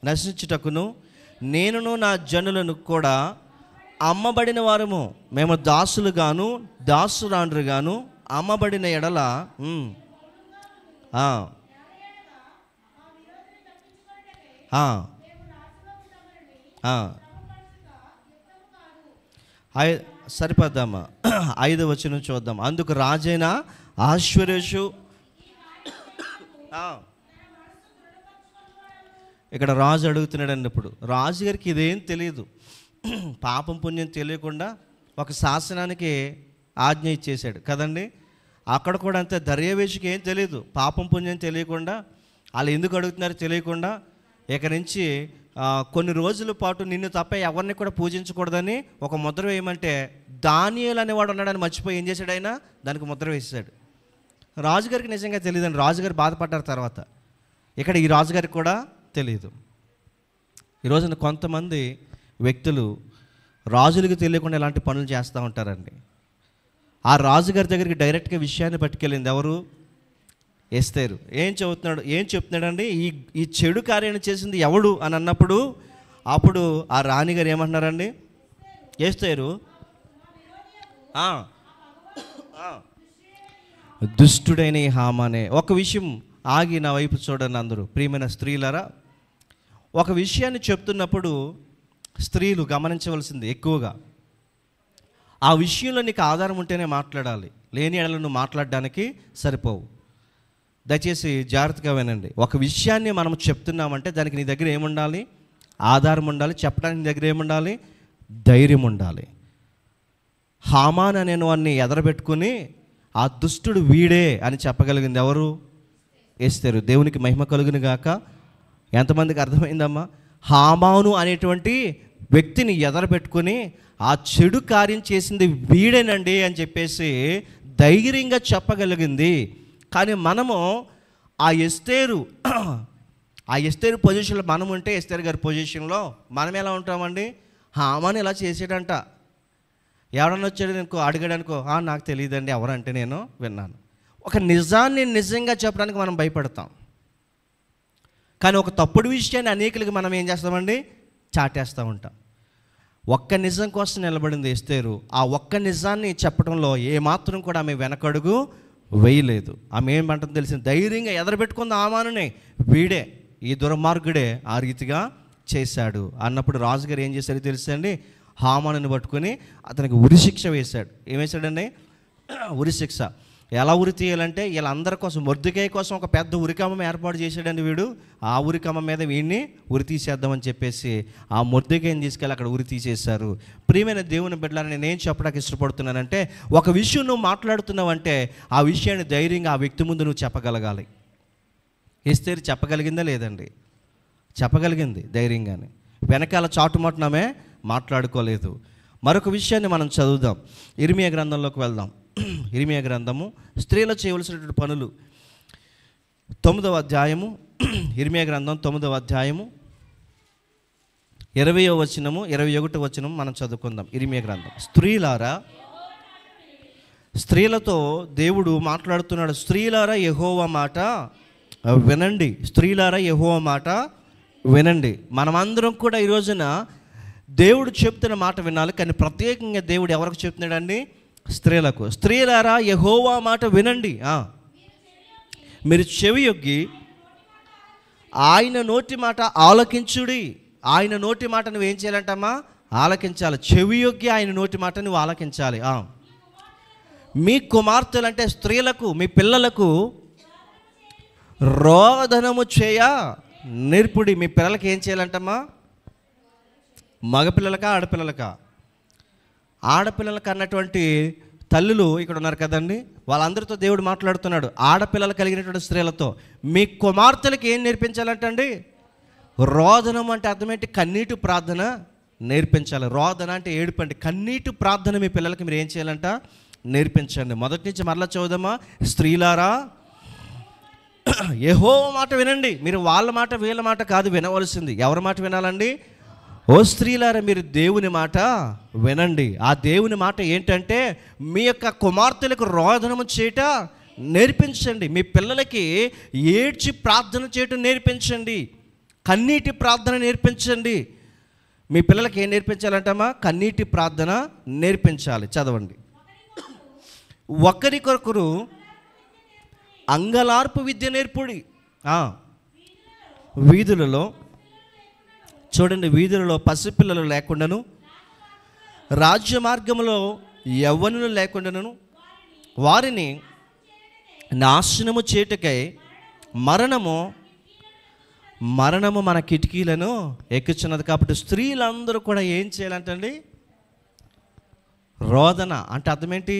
నశించుటకును నేనును నా జనులను కూడా అమ్మబడిన వారము, మేము దాసులుగాను దాసురాండ్రుగాను అమ్మబడిన ఎడల సరిపోద్దామా? 5వ వచనం చూద్దాం. అందుకు రాజైన ఆశ్వరేషు, ఇక్కడ రాజు అడుగుతున్నాడండి. ఇప్పుడు రాజుగారికి ఇదేం తెలియదు, పాపం పుణ్యం తెలియకుండా ఒక శాసనానికి ఆజ్ఞ ఇచ్చేశాడు కదండి. అక్కడ కూడా అంతే, దర్యావేషికి ఏం తెలియదు, పాపం పుణ్యం తెలియకుండా, వాళ్ళు ఎందుకు అడుగుతున్నారో తెలియకుండా, ఇక నుంచి కొన్ని రోజుల పాటు నిన్ను తప్ప ఎవరిని కూడా పూజించకూడదని ఒక ముద్ర వేయమంటే దానియేలు అనేవాడు ఉన్నాడని మర్చిపోయి ఏం చేశాడు, ఆయన దానికి ముద్ర వేసాడు. రాజుగారికి నిజంగా తెలియదండి, రాజుగారు బాధపడ్డారు తర్వాత. ఇక్కడ ఈ రాజుగారికి కూడా తెలియదు. ఈరోజున కొంతమంది వ్యక్తులు రాజులకు తెలియకుండా ఇలాంటి పనులు చేస్తూ ఉంటారండి. ఆ రాజుగారి దగ్గరికి డైరెక్ట్గా విషయాన్ని పట్టుకెళ్ళింది ఎవరు? ఎస్తేరు. ఏం చెప్తున్నాడండి, ఈ చెడు కార్యాన్ని చేసింది ఎవడు అని అన్నప్పుడు అప్పుడు ఆ రాణిగారు ఏమంటున్నారండి, ఎస్తేరు దుష్టుడైన ఈ హామానే. ఒక విషయం ఆగి నా వైపు చూడండి అందరూ, ప్రియమైన స్త్రీలారా. ఒక విషయాన్ని చెప్తున్నప్పుడు స్త్రీలు గమనించవలసింది ఎక్కువగా, ఆ విషయంలో నీకు ఆధారం ఉంటేనే మాట్లాడాలి, లేని ఎడల నువ్వు మాట్లాడడానికి సరిపోవు. దయచేసి జాగ్రత్తగా వినండి. ఒక విషయాన్ని మనం చెప్తున్నామంటే దానికి నీ దగ్గర ఏముండాలి? ఆధారం ఉండాలి. చెప్పడానికి నీ దగ్గర ఏముండాలి? ధైర్యం ఉండాలి. హామాన్ అనే వాడిని ఎదరబెట్టుకుని ఆ దుష్టుడు వీడే అని చెప్పగలిగింది ఎవరు? ఎస్తేరు. దేవునికి మహిమ కలుగును గాక. ఎంతమందికి అర్థమైందమ్మా? హామాను అనేటువంటి వ్యక్తిని ఎదరబెట్టుకుని ఆ చెడు కార్యం చేసింది వీడేనండి అని చెప్పేసి ధైర్యంగా చెప్పగలిగింది. కానీ మనము ఆ ఎస్తేరు పొజిషన్లో మనం ఉంటే, ఎస్తేరు గారి పొజిషన్లో మనం ఎలా ఉంటామండి? హామాను ఇలా చేసాడంట, ఎవడన్నా వచ్చాడు నేను అడిగాడనుకో, నాకు తెలియదండి ఎవరంటే నేను విన్నాను. ఒక నిజాన్ని నిజంగా చెప్పడానికి మనం భయపడతాం. కానీ ఒక తప్పుడు విషయాన్ని అనేకులకి మనం ఏం చేస్తామండి? చాటేస్తూ ఉంటాం. ఒక్క నిజం కోసం నిలబడింది ఎస్తేరు. ఆ ఒక్క నిజాన్ని చెప్పడంలో ఏమాత్రం కూడా ఆమె వెనకడుగు వేయలేదు. ఆమె ఏమంటుంది తెలిసిన, ధైర్యంగా ఎదరబెట్టుకుంది హామానునే, వీడే, ఈ దుర్మార్గుడే ఆ రీతిగా చేశాడు అన్నప్పుడు రాజుగారు ఏం చేశాడో తెలుసండి, హామానుని పట్టుకొని అతనికి ఉరిశిక్ష వేశాడు. ఏం వేశాడండి? ఉరిశిక్ష. ఎలా ఉరి తీయాలంటే వీళ్ళందరి కోసం, మొర్దెకై కోసం ఒక పెద్ద ఉరికమ్మం ఏర్పాటు చేశాడండి వీడు. ఆ ఉరికమ్మ మీద వీడిని ఉరి తీసేద్దామని చెప్పేసి ఆ మొర్దెకైని తీసుకెళ్ళి అక్కడ ఉరి తీసేశారు. ప్రియమైన దేవుని బిడ్డలారా, నేనేం చెప్పడానికి ఇష్టపడుతున్నానంటే, ఒక విషయం నువ్వు మాట్లాడుతున్నావంటే ఆ విషయాన్ని ధైర్యంగా ఆ వ్యక్తి ముందు నువ్వు చెప్పగలగాలి. ఎస్తేరు చెప్పగలిగిందా? లేదండి, చెప్పగలిగింది ధైర్యంగానే. వెనకాల చాటుమాటునమే మాట్లాడుకోలేదు. మరొక విషయాన్ని మనం చదువుదాం. ఇర్మియా గ్రంథంలోకి వెళ్దాం. ఇర్మియా గ్రంథము, స్త్రీలు చేయవలసినటువంటి పనులు, 9వ అధ్యాయము. ఇర్మియా గ్రంథం 9వ అధ్యాయము 20వ వచనము 21వ వచనము మనం చదువుకుందాం. ఇర్మియా గ్రంథం. స్త్రీలారా, స్త్రీలతో దేవుడు మాట్లాడుతున్నాడు. స్త్రీలారా యెహోవా మాట వినండి. స్త్రీలారా యెహోవా మాట వినండి. మనమందరం కూడా ఈ రోజున దేవుడు చెప్తున్న మాట వినాలి. కానీ ప్రత్యేకంగా దేవుడు ఎవరికి చెప్తున్నాడండి? స్త్రీలకు. స్త్రీలారా యెహోవా మాట వినండి, మీరు చెవియొగ్గి ఆయన నోటి మాట ఆలకించుడి. ఆయన నోటి మాట నువ్వు ఏం చేయాలంటమ్మా? ఆలకించాలి. చెవియొగ్గి ఆయన నోటి మాట నువ్వు ఆలకించాలి. మీ కుమార్తెలు అంటే స్త్రీలకు, మీ పిల్లలకు రోదనము చేయ నేర్పుడి. మీ పిల్లలకి ఏం చేయాలంటమ్మా? మగపిల్లలకా ఆడపిల్లలకా? ఆడపిల్లలకు అన్నటువంటి తల్లులు ఇక్కడ ఉన్నారు కదండి, వాళ్ళందరితో దేవుడు మాట్లాడుతున్నాడు. ఆడపిల్లలు కలిగినటువంటి స్త్రీలతో మీ కుమార్తెలకు ఏం నేర్పించాలంటండి? రోదనం అంటే అర్థమేంటి? కన్నీటి ప్రార్థన నేర్పించాలి. రోదన అంటే ఏడుపండి. కన్నీటి ప్రార్థన మీ పిల్లలకి మీరు ఏం చేయాలంట? నేర్పించండి. మొదటి నుంచి మరలా చదువుదామా? స్త్రీలారా యెహోవా మాట వినండి. మీరు వాళ్ళ మాట వీళ్ళ మాట కాదు వినవలసింది. ఎవరి మాట వినాలండి? ఓ స్త్రీలారా మీరు దేవుని మాట వినండి. ఆ దేవుని మాట ఏంటంటే మీ యొక్క కుమార్తెలకు రోదనము చేయట నేర్పించండి. మీ పిల్లలకి ఏడ్చి ప్రార్థన చేయటం నేర్పించండి. కన్నీటి ప్రార్థన నేర్పించండి. మీ పిల్లలకి ఏం నేర్పించాలంటమ్మా? కన్నీటి ప్రార్థన నేర్పించాలి. చదవండి. ఒకరికొకరు అంగలార్పు విద్య నేర్పుడి. వీధులలో చూడండి, వీధులలో పసిపిల్లలు లేకుండాను, రాజ్య మార్గంలో యవ్వనులు లేకుండాను వారిని నాశనము చేటుకై మరణము మన కిటికీలను ఎక్కుచున్నది. కాబట్టి స్త్రీలందరూ కూడా ఏం చేయాలంటండి? రోదన అంటే అర్థమేంటి?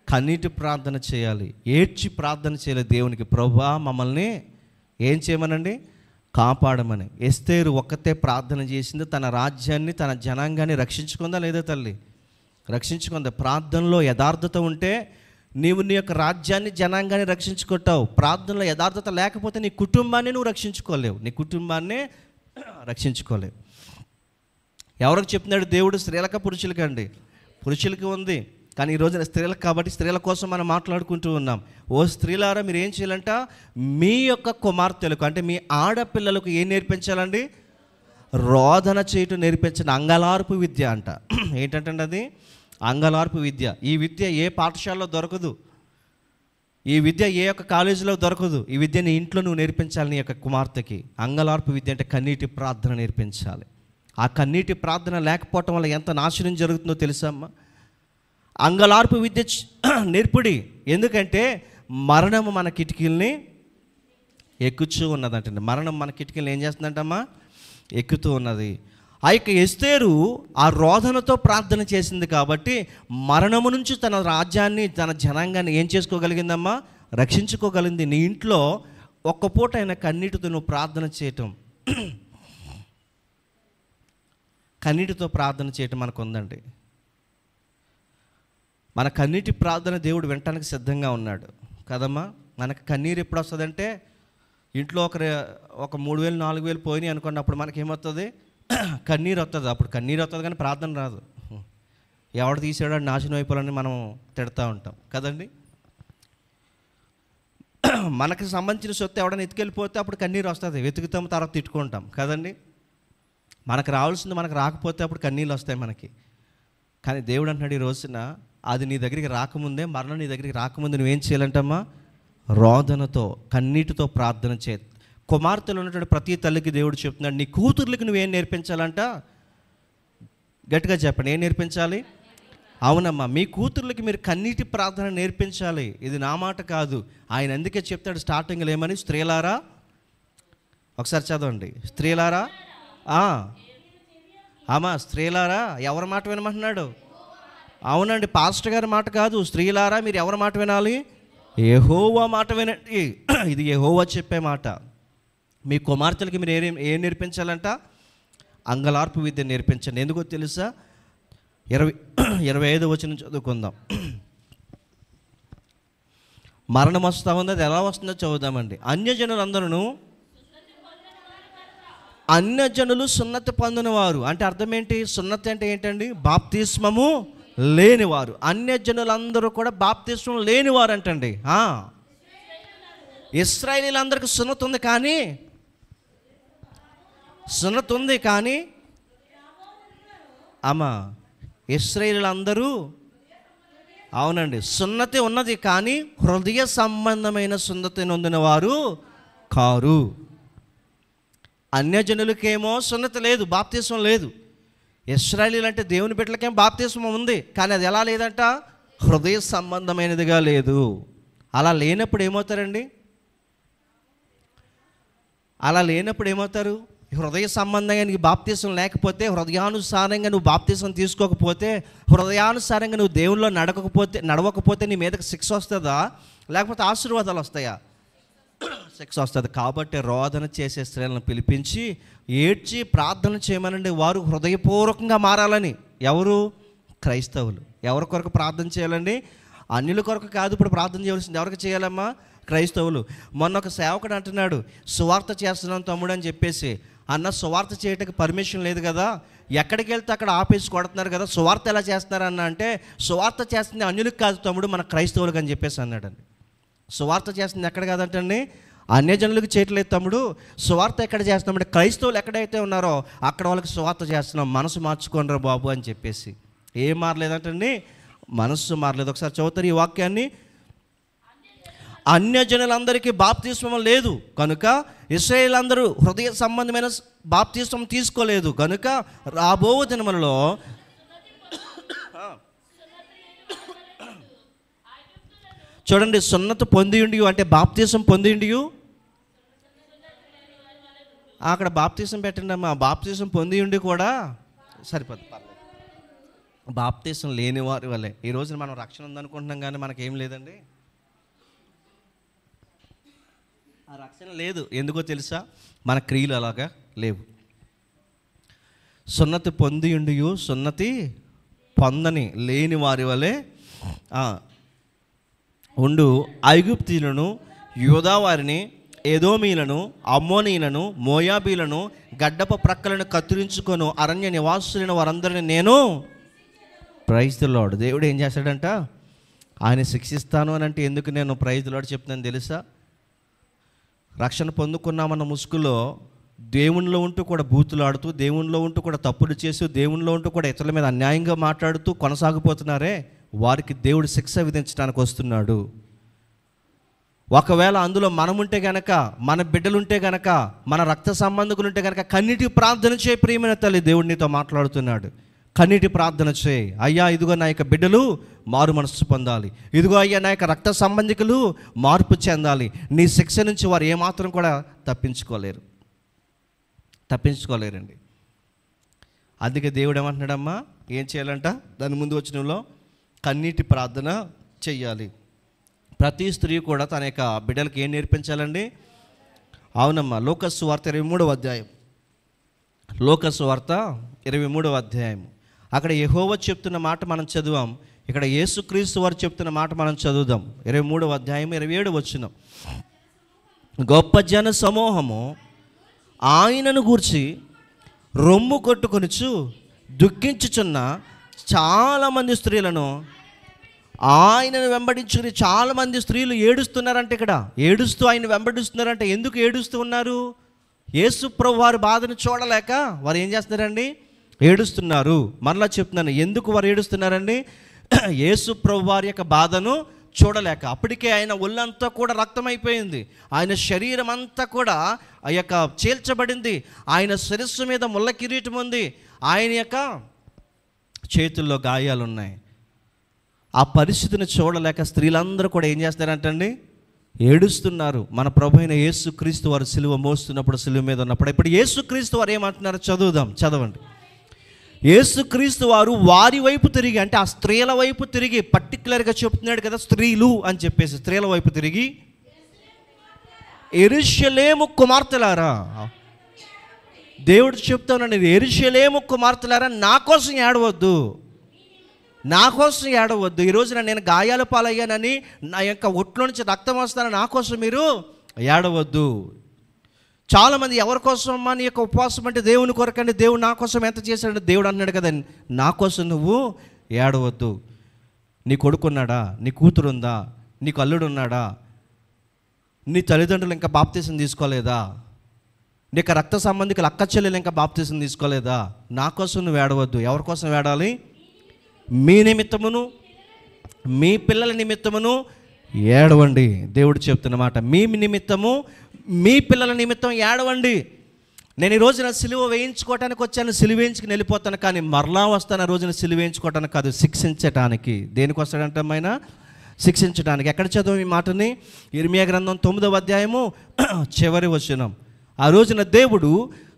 కన్నీటి ప్రార్థన చేయాలి, ఏడ్చి ప్రార్థన చేయాలి దేవునికి. ప్రభువా మమ్మల్ని ఏం చేయమనండి? కాపాడమని. ఎస్తేరు ఒక్కతే ప్రార్థన చేసింది. తన రాజ్యాన్ని తన జనాంగాన్ని రక్షించుకుందా లేదా తల్లి? రక్షించుకుందా. ప్రార్థనలో యథార్థత ఉంటే నీవు నీ యొక్క రాజ్యాన్ని జనాంగాన్ని రక్షించుకుంటావు. ప్రార్థనలో యథార్థత లేకపోతే నీ కుటుంబాన్ని నువ్వు రక్షించుకోలేవు. నీ కుటుంబాన్ని రక్షించుకోలేవు. ఎవరికి చెప్తున్నాడు దేవుడు? స్త్రీలక పురుషులకి అండి? పురుషులకి ఉంది, కానీ ఈ రోజున స్త్రీలకు కాబట్టి స్త్రీల కోసం మనం మాట్లాడుకుంటూ ఉన్నాం. ఓ స్త్రీలారా మీరు ఏం చేయాలంట? మీ యొక్క కుమార్తెలకు అంటే మీ ఆడపిల్లలకు ఏం నేర్పించాలండి? రోదన చేయటం నేర్పించండి. అంగలార్పు విద్య అంట. ఏంటంటే అది అంగలార్పు విద్య. ఈ విద్య ఏ పాఠశాలలో దొరకదు. ఈ విద్య ఏ యొక్క కాలేజీలో దొరకదు. ఈ విద్య నీ ఇంట్లో నువ్వు నేర్పించాలి నీ యొక్క కుమార్తెకి. అంగలార్పు విద్య అంటే కన్నీటి ప్రార్థన నేర్పించాలి. ఆ కన్నీటి ప్రార్థన లేకపోవటం వల్ల ఎంత నాశనం జరుగుతుందో తెలుసా అమ్మా? అంగలార్పు విద్య నేర్పుడి. ఎందుకంటే మరణము మన కిటికీల్ని ఎక్కుతూ ఉన్నదంటండి. మరణం మన కిటికీల్ని ఏం చేస్తుందంటమ్మా? ఎక్కుతూ ఉన్నది. ఆ యొక్క ఎస్తేరు ఆ రోదనతో ప్రార్థన చేసింది కాబట్టి మరణము నుంచి తన రాజ్యాన్ని తన జనాంగాన్ని ఏం చేసుకోగలిగిందమ్మా? రక్షించుకోగలిగింది. నీ ఇంట్లో ఒక్క పూట అయినా కన్నీటితో నువ్వు ప్రార్థన చేయటం, కన్నీటితో ప్రార్థన చేయటం మనకు ఉందండి. మన కన్నీటి ప్రార్థన దేవుడు వినటానికి సిద్ధంగా ఉన్నాడు కదమ్మా. మనకు కన్నీరు ఎప్పుడు వస్తుందంటే ఇంట్లో ఒక 3,000 4,000 పోయినాయి అనుకోండి, అప్పుడు మనకేమవుతుంది? కన్నీరు వస్తుంది. అప్పుడు కన్నీరు వస్తుంది కానీ ప్రార్థన రాదు. ఎవడు తీసాడో నాశనం అయిపోవాలని మనం తిడతా ఉంటాం కదండి. మనకు సంబంధించిన సొత్తు ఎవడైనా ఎత్తుకెళ్ళిపోతే అప్పుడు కన్నీరు వస్తుంది, వెతుకుతాం, తర్వాత తిట్టుకుంటాం కదండి. మనకు రావాల్సింది మనకు రాకపోతే అప్పుడు కన్నీళ్ళు వస్తాయి మనకి. కానీ దేవుడు అంటున్నాడు ఈ రోజున అది నీ దగ్గరికి రాకముందే, మరణం నీ దగ్గరికి రాకముందే నువ్వేం చేయాలంటమ్మా? రోదనతో కన్నీటితో ప్రార్థన చేయ. కుమార్తెలు ఉన్నటువంటి ప్రతి తల్లికి దేవుడు చెప్తున్నాడు, నీ కూతుర్లకి నువ్వేం నేర్పించాలంట? గట్టిగా చెప్పండి, ఏం నేర్పించాలి? అవునమ్మా, మీ కూతుర్లకి మీరు కన్నీటి ప్రార్థన నేర్పించాలి. ఇది నా మాట కాదు, ఆయన అందుకే చెప్తాడు స్టార్టింగ్లో ఏమని? స్త్రీలారా, ఒకసారి చదవండి. స్త్రీలారా, ఆమా స్త్రీలారా ఎవరి మాట వినమంటున్నాడు? అవునండి, పాస్టర్ గారి మాట కాదు. స్త్రీలారా మీరు ఎవరి మాట వినాలి? యెహోవా మాట వినండి. ఇది యెహోవా చెప్పే మాట. మీ కుమార్తెలకి మీరు ఏం నేర్పించాలంట? అంగలార్పు విద్య నేర్పించండి. ఎందుకో తెలుసా? 25 వచనం చదువుకుందాం. మరణం వస్తూ ఉంది, అది ఎలా వస్తుందో చదువుదామండి. అన్యజనులు సున్నతి పొందినవారు అంటే అర్థం ఏంటి? సున్నతి అంటే ఏంటండి? బాప్తిస్మము లేనివారు. అన్యజనులందరూ కూడా బాప్తిస్మం లేనివారు అంటండి. ఇశ్రాయేలీలందరికీ సున్నతి ఉంది కానీ అమ్మా ఇశ్రాయేలీలందరూ అవునండి సున్నతి ఉన్నది కానీ హృదయ సంబంధమైన సున్నతి నొందిన వారు కారు. అన్యజనులకేమో సున్నతి లేదు, బాప్తిస్మం లేదు. ఇశ్రాయేలీలు అంటే దేవుని బిడ్డలకేం బాప్తిస్మం ఉంది, కానీ అది ఎలా లేదంట? హృదయ సంబంధమైనదిగా లేదు. అలా లేనప్పుడు ఏమవుతారండి? అలా లేనప్పుడు ఏమవుతారు? హృదయ సంబంధంగా నీకు బాప్తీసం లేకపోతే, హృదయానుసారంగా నువ్వు బాప్తీసం తీసుకోకపోతే, హృదయానుసారంగా నువ్వు దేవుల్లో నడవకపోతే నీ మీదకి శిక్ష వస్తుందా, లేకపోతే ఆశీర్వాదాలు వస్తాయా? శిక్ష వస్తుంది. కాబట్టి రోదన చేసే స్త్రీలను పిలిపించి ఏడ్చి ప్రార్థన చేయమనండి, వారు హృదయపూర్వకంగా మారాలని. ఎవరు? క్రైస్తవులు. ఎవరి కొరకు ప్రార్థన చేయాలండి? అన్యుల కొరకు కాదు. ఇప్పుడు ప్రార్థన చేయవలసింది ఎవరికి చేయాలమ్మా? క్రైస్తవులు. మొన్న ఒక సేవకుడు అంటున్నాడు, సువార్త చేస్తున్నాం తమ్ముడు అని చెప్పేసి. అన్న, సువార్త చేయటానికి పర్మిషన్ లేదు కదా, ఎక్కడికి వెళ్తే అక్కడ ఆపేసి కొడుతున్నారు కదా, సువార్త ఎలా చేస్తున్నారన్న అంటే, సువార్త చేస్తుంది అన్యులకు కాదు తమ్ముడు, మన క్రైస్తవులకు అని చెప్పేసి అన్నాడండి. సువార్త చేస్తుంది ఎక్కడ కాదంటండి, అన్యజనులకు చేయట్లేదు తమ్ముడు, సువార్త ఎక్కడ చేస్తున్నామంటే క్రైస్తవులు ఎక్కడైతే ఉన్నారో అక్కడ వాళ్ళకి సువార్త చేస్తున్నాం, మనసు మార్చుకోనరా బాబు అని చెప్పేసి. ఏం మారలేదంటండి? మనస్సు మారలేదు. ఒకసారి చదువుతారు ఈ వాక్యాన్ని. అన్యజనులందరికీ బాప్తిస్మం లేదు కనుక ఇశ్రాయేలందరూ హృదయ సంబంధమైన బాప్తిస్మం తీసుకోలేదు కనుక రాబో దినములలో చూడండి, సున్నత పొందియుండి అంటే బాప్తిసం పొందియుండి, అక్కడ బాప్తిసం పెట్టండి అమ్మా. బాప్తిసం పొందియుండి కూడా సరిపోదు, బాప్తిసం లేని వారి వల్లే. ఈ రోజున మనం రక్షణ ఉందనుకుంటున్నాం కానీ మనకేం లేదండి, ఆ రక్షణ లేదు. ఎందుకో తెలుసా? మన క్రియలు అలాగా లేవు. సున్నతి పొందియుండి సున్నతి పొందని లేని వారి వల్లే ఉండు ఐగుప్తీయులను, యూదా వారిని, ఎదోమీలను, అమ్మోనీలను, మోయాబీలను, గడ్డప ప్రక్కలను కత్తిరించుకొని అరణ్య నివాసులైన వారందరినీ నేను ప్రైజ్ ది లార్డ్. దేవుడు ఏం చేశాడంట? ఆయన శిక్షిస్తాను అని అంటే ఎందుకు నేను ప్రైజ్ ది లార్డ్ చెప్తున్నాను తెలుసా? రక్షణ పొందుకున్నామన్న ముసుగులో దేవునిలో ఉంటూ కూడా బూతులు ఆడుతూ, దేవునిలో ఉంటూ కూడా తప్పులు చేస్తూ, దేవునిలో ఉంటూ కూడా ఇతరుల మీద అన్యాయంగా మాట్లాడుతూ కొనసాగిపోతున్నారే, వారికి దేవుడు శిక్ష విధించడానికి వస్తున్నాడు. ఒకవేళ అందులో మనముంటే గనక, మన బిడ్డలుంటే గనక, మన రక్త సంబంధికులుంటే గనక కన్నీటి ప్రార్థన చేయి ప్రియమైన తల్లి, దేవుడు నీతో మాట్లాడుతున్నాడు. కన్నీటి ప్రార్థన చేయి. అయ్యా, ఇదిగో నా యొక్క బిడ్డలు మారు మనస్సు పొందాలి, ఇదిగో అయ్యా నా యొక్క రక్త సంబంధికులు మార్పు చెందాలి. నీ శిక్ష నుంచి వారు ఏమాత్రం కూడా తప్పించుకోలేరండి. అందుకే దేవుడు ఏమంటున్నాడమ్మా? ఏం చేయాలంట? దాని ముందు వచనంలో కన్నీటి ప్రార్థన చెయ్యాలి. ప్రతి స్త్రీ కూడా తన యొక్క బిడ్డలకి ఏం నేర్పించాలండి? అవునమ్మా, లోకసు వార్త 23వ అధ్యాయం, లోకసు వార్త 23వ అధ్యాయం. అక్కడ యెహోవా చెప్తున్న మాట మనం చదివాం, ఇక్కడ యేసుక్రీస్తు వారు చెప్తున్న మాట మనం చదువుదాం. 23వ అధ్యాయం 27వ వచనం. గొప్ప జన సమూహము ఆయనను గూర్చి రొమ్ము కొట్టుకొనుచు దుఃఖించుచున్న చాలామంది స్త్రీలను ఆయనను వెంబడించుకుని, చాలామంది స్త్రీలు ఏడుస్తున్నారంటే, ఇక్కడ ఏడుస్తూ ఆయన వెంబడిస్తున్నారంటే ఎందుకు ఏడుస్తూ ఉన్నారు? యేసు ప్రభు వారి బాధను చూడలేక వారు ఏం చేస్తున్నారండి? ఏడుస్తున్నారు. మరలా చెప్తున్నాను, ఎందుకు వారు ఏడుస్తున్నారండి? యేసు ప్రభు వారి యొక్క బాధను చూడలేక. అప్పటికే ఆయన ఒళ్ళంతా కూడా రక్తమైపోయింది, ఆయన శరీరం అంతా కూడా ఆ యొక్క చీల్చబడింది, ఆయన శిరస్సు మీద ముళ్ళ కిరీటం ఉంది, ఆయన యొక్క చేతుల్లో గాయాలు ఉన్నాయి. ఆ పరిస్థితిని చూడలేక స్త్రీలందరూ కూడా ఏం చేస్తారంటండి? ఏడుస్తున్నారు. మన ప్రభు అయిన యేసుక్రీస్తు వారు సిలువ మోస్తున్నప్పుడు, సిలువ మీద ఉన్నప్పుడు, ఇప్పుడు యేసుక్రీస్తు వారు ఏమంటున్నారో చదువుదాం, చదవండి. యేసుక్రీస్తు వారు వారి వైపు తిరిగి, అంటే ఆ స్త్రీల వైపు తిరిగి, పర్టికులర్గా చెప్తున్నాడు కదా స్త్రీలు అని చెప్పేసి, స్త్రీల వైపు తిరిగి, యెరూషలేము కుమార్తెలారా, దేవుడు చెప్తానండి, యెరూషలేము కుమార్తెలారా, నా కోసం ఏడవద్దు, నా కోసం ఏడవద్దు. ఈరోజున నేను గాయాల పాలయ్యానని, నా యొక్క ఒట్లో నుంచి రక్తం వస్తానని నా కోసం మీరు ఏడవద్దు. చాలామంది ఎవరి కోసం అమ్మా నీ యొక్క ఉపవాసం అంటే? దేవుని కొరకండి. దేవుడు నా కోసం ఎంత చేశాడు? దేవుడు అన్నాడు కదా, నా కోసం నువ్వు ఏడవద్దు. నీ కొడుకున్నాడా? నీ కూతురు ఉందా? నీకు అల్లుడు ఉన్నాడా? నీ తల్లిదండ్రులు ఇంకా బాప్తీసం తీసుకోలేదా? నీ యొక్క రక్త సంబంధికులు అక్క చెల్లెలు ఇంకా బాప్తీసం తీసుకోలేదా? నా కోసం నువ్వు ఏడవద్దు. ఎవరి కోసం ఏడాలి? మీ నిమిత్తమును, మీ పిల్లల నిమిత్తమును ఏడవండి. దేవుడు చెప్తున్నమాట, మీ నిమిత్తము, మీ పిల్లల నిమిత్తం ఏడవండి. నేను ఈ రోజున సిలువ వేయించుకోవటానికి వచ్చాను, సిలువ వేయించుకుని వెళ్ళిపోతాను, కానీ మరలా వస్తాను ఆ రోజున సిలువ వేయించుకోవటానికి కాదు, శిక్షించటానికి. దేనికి వస్తాడంటే ఆయన? శిక్షించడానికి. ఎక్కడ చదువు ఈ మాటని? ఇర్మియా గ్రంథం 9వ అధ్యాయము చివరి వచనం. ఆ రోజున దేవుడు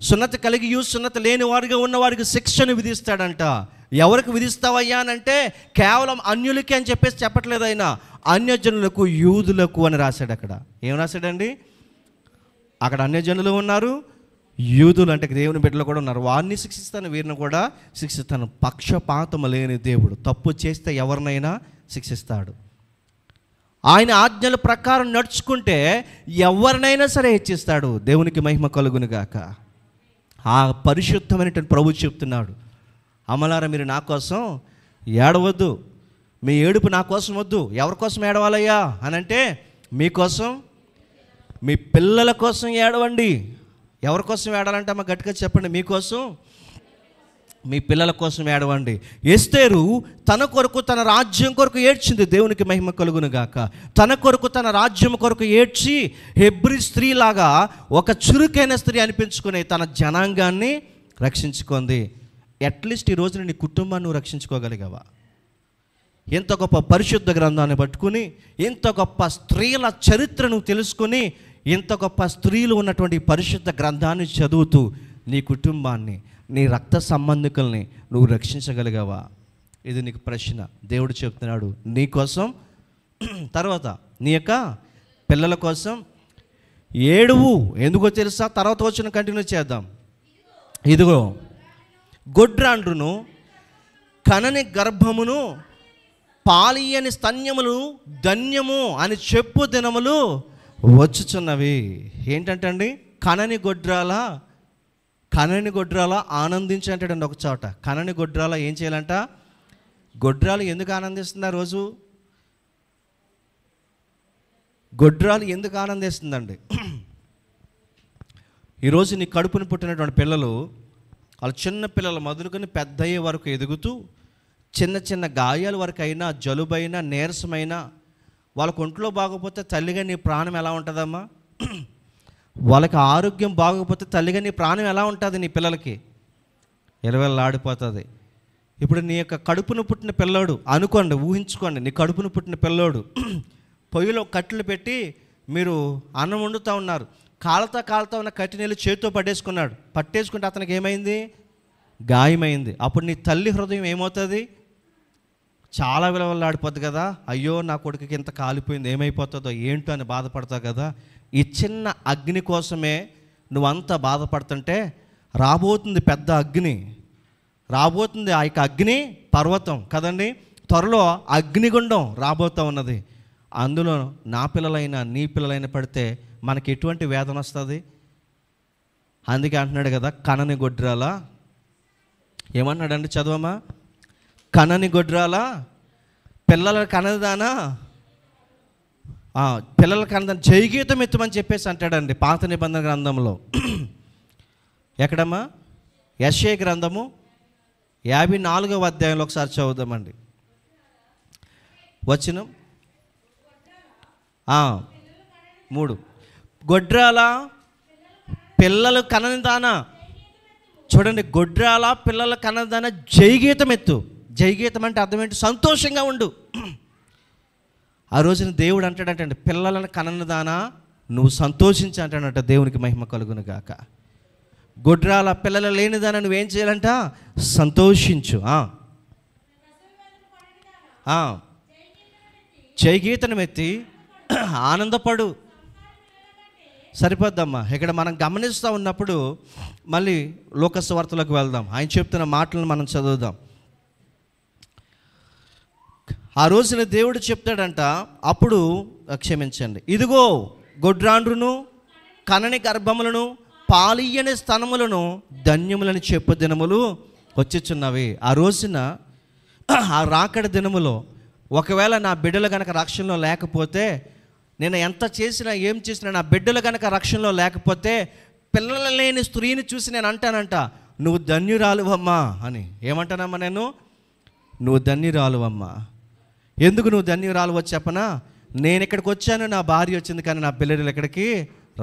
సున్నతి కలిగి సున్నతి లేని వారిగా ఉన్న వారికి శిక్షను విధిస్తాడంట. ఎవరికి విధిస్తావయ్యా అని అంటే కేవలం అన్యులకి అని చెప్పేసి చెప్పట్లేదు ఆయన, అన్యజనులకు, యూదులకు అని రాశాడు. అక్కడ ఏం రాశాడండి? అక్కడ అన్యజనులు ఉన్నారు, యూదులు అంటే దేవుని బిడ్డలు కూడా ఉన్నారు. వారిని శిక్షిస్తాను, వీరిని కూడా శిక్షిస్తాను. పక్షపాతం లేని దేవుడు, తప్పు చేస్తే ఎవరినైనా శిక్షిస్తాడు. ఆయన ఆజ్ఞల ప్రకారం నడుచుకుంటే ఎవరినైనా సరే హెచ్చిస్తాడు. దేవునికి మహిమ కలుగును గాక. ఆ పరిశుద్ధమైనటువంటి ప్రభు చెప్తున్నాడు, అమలారా మీరు నా కోసం ఏడవద్దు, మీ ఏడుపు నా కోసం వద్దు. ఎవరి కోసం ఏడవాలయ్యా అని అంటే మీకోసం, మీ పిల్లల కోసం ఏడవండి. ఎవరి కోసం ఏడాలంటే అమ్మ గట్టిగా చెప్పండి. మీకోసం, మీ పిల్లల కోసం ఏడవండి. ఎస్తేరు తన కొరకు, తన రాజ్యం కొరకు ఏడ్చింది. దేవునికి మహిమ కలుగును గాక. తన కొరకు, తన రాజ్యం కొరకు ఏడ్చి హెబ్రీ స్త్రీలాగా ఒక చురుకైన స్త్రీ అనిపించుకుని తన జనాంగాన్ని రక్షించుకుంది. అట్లీస్ట్ ఈ రోజున నీ కుటుంబాన్ని నువ్వు రక్షించుకోగలిగావా? ఎంత గొప్ప పరిశుద్ధ గ్రంథాన్ని పట్టుకుని, ఇంత గొప్ప స్త్రీల చరిత్రను తెలుసుకొని, ఇంత గొప్ప స్త్రీలు ఉన్నటువంటి పరిశుద్ధ గ్రంథాన్ని చదువుతూ నీ కుటుంబాన్ని, నీ రక్త సంబంధికుల్ని నువ్వు రక్షించగలిగావా? ఇది నీకు ప్రశ్న. దేవుడు చెప్తున్నాడు నీ కోసం, తర్వాత నీ యొక్క పిల్లల కోసం ఏడువు. ఎందుకో తెలుసా? తర్వాత వచ్చిన కంటిన్యూ చేద్దాం. ఇదిగో గొడ్రాండ్రును, కనని గర్భమును, పాలియని స్తన్యములు ధన్యము అని చెప్పు దినములు వచ్చుచున్నవి. ఏంటంటే అండి, కనని గొడ్రాల ఆనందించి అంటాడండి ఒక చోట. కనని గొడ్రాల ఏం చేయాలంట? గొడ్రాలు ఎందుకు ఆనందిస్తుంది ఆ రోజు? గొడ్రాలు ఎందుకు ఆనందిస్తుందండి? ఈరోజు నీ కడుపుని పుట్టినటువంటి పిల్లలు, వాళ్ళ చిన్న పిల్లలు మొదలుకొని పెద్ద అయ్యే వరకు ఎదుగుతూ, చిన్న చిన్న గాయాల వరకు అయినా, జలుబైనా, నీరసమైనా, వాళ్ళకు ఒంట్లో బాగోపోతే తల్లిగా నీ ప్రాణం ఎలా ఉంటుందమ్మా? వాళ్ళకి ఆరోగ్యం బాగోకపోతే తల్లిగా నీ ప్రాణం ఎలా ఉంటుంది? నీ పిల్లలకి ఎలవెల్లాడిపోతుంది. ఇప్పుడు నీ యొక్క కడుపును పుట్టిన పిల్లోడు అనుకోండి, ఊహించుకోండి, నీ కడుపును పుట్టిన పిల్లోడు పొయ్యిలో కట్టెలు పెట్టి మీరు అన్నం వండుతూ ఉన్నారు. కాలుతా ఉన్న కట్టె నీళ్ళు చేతితో పట్టేసుకుంటే అతనికి ఏమైంది? గాయమైంది. అప్పుడు నీ తల్లి హృదయం ఏమవుతుంది? చాలా విలువలాడిపోద్ది కదా. అయ్యో నా కొడుకుకి ఇంత కాలిపోయింది, ఏమైపోతుందో ఏంటో అని బాధపడతావు కదా. ఈ చిన్న అగ్ని కోసమే నువ్వంతా బాధపడుతుంటే రాబోతుంది పెద్ద అగ్ని, రాబోతుంది ఆ యొక్క అగ్ని పర్వతం కదండి. త్వరలో అగ్నిగుండం రాబోతూ ఉన్నది. అందులో నా పిల్లలైనా నీ పిల్లలైనా పడితే మనకి ఎటువంటి వేదన వస్తుంది? అందుకే అంటున్నాడు కదా, కనని గొడ్రాల. ఏమన్నాడండి? చదవమా. కనని గొడ్రాల, పిల్లల కనదానా, పిల్లల కనదాన జయగీతం ఎత్తుమని చెప్పేసి అంటాడండి పాత నిబంధన గ్రంథంలో. ఎక్కడమ్మా? యెషయా గ్రంథము 54వ అధ్యాయంలో ఒకసారి చదువుదామండి. వచనం 3. గొడ్రాల పిల్లలు కనదానా. చూడండి, గొడ్రాల పిల్లల కనదాన జయగీతం ఎత్తు. జయగీతం అంటే అర్థం ఏంటి? సంతోషంగా ఉండు. ఆ రోజున దేవుడు అంటాడంటే, పిల్లలను కనదానా నువ్వు సంతోషించి అంటాడంట. దేవునికి మహిమ కలుగును గాక. గొడ్రాల పిల్లలు లేనిదానా నువ్వేం చేయాలంట? సంతోషించు. జయగీతం ఎత్తి ఆనందపడు. సరిపోద్దమ్మా. ఇక్కడ మనం గమనిస్తూ ఉన్నప్పుడు మళ్ళీ లోక సువార్తలోకి వెళ్దాం. ఆయన చెప్తున్న మాటలను మనం చదువుదాం. ఆ రోజున దేవుడు చెప్తాడంట, అప్పుడు క్షమించండి, ఇదిగో గొడ్రాండ్రును, కనని గర్భములను, పాలియని స్తనములను ధన్యములని చెప్పు దినములు వచ్చుచున్నవి. ఆ రోజున, ఆ రాకడ దినములో ఒకవేళ నా బిడ్డలు కనుక రక్షణలో లేకపోతే, నేను ఎంత చేసినా ఏం చేసినా నా బిడ్డలు కనుక రక్షణలో లేకపోతే, పిల్లలు లేని స్త్రీని చూసి నేను అంటానంట, నువ్వు ధన్యురాలువమ్మా అని. ఏమంటానమ్మా నేను? నువ్వు ధన్యురాలువమ్మా. ఎందుకు నువ్వు ధన్యురాలువో చెప్పనా? నేను ఇక్కడికి వచ్చాను, నా భార్య వచ్చింది, కానీ నా పిల్లలు ఎక్కడికి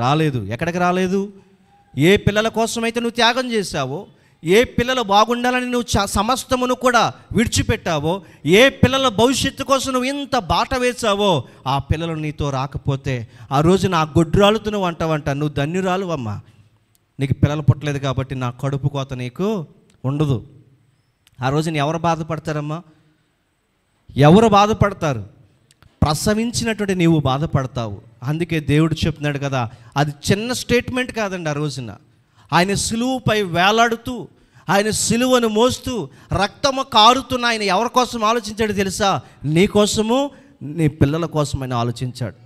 రాలేదు. ఎక్కడికి రాలేదు? ఏ పిల్లల కోసమైతే నువ్వు త్యాగం చేశావో, ఏ పిల్లలు బాగుండాలని నువ్వు సమస్తమును కూడా విడిచిపెట్టావో, ఏ పిల్లల భవిష్యత్తు కోసం నువ్వు ఇంత బాట వేసావో, ఆ పిల్లలు నీతో రాకపోతే ఆ రోజు నా గొడ్రాలుతో నువ్వు అంటావంట, నువ్వు ధన్యురాలు అమ్మా. నీకు పిల్లలు పుట్టలేదు కాబట్టి నా కడుపు కోత నీకు ఉండదు. ఆ రోజున ఎవరు బాధపడతారమ్మా? ఎవరు బాధపడతారు? ప్రసవించినటువంటి నీవు బాధపడతావు. అందుకే దేవుడు చెప్తున్నాడు కదా, అది చిన్న స్టేట్మెంట్ కాదండి. ఆ రోజున ఆయన సిలువపై వేలాడుతూ, ఆయన సిలువను మోస్తూ, రక్తము కారుతున్న ఆయన ఎవరి కోసం ఆలోచించాడు తెలుసా? నీ కోసము, నీ పిల్లల కోసం ఆయన ఆలోచించాడు.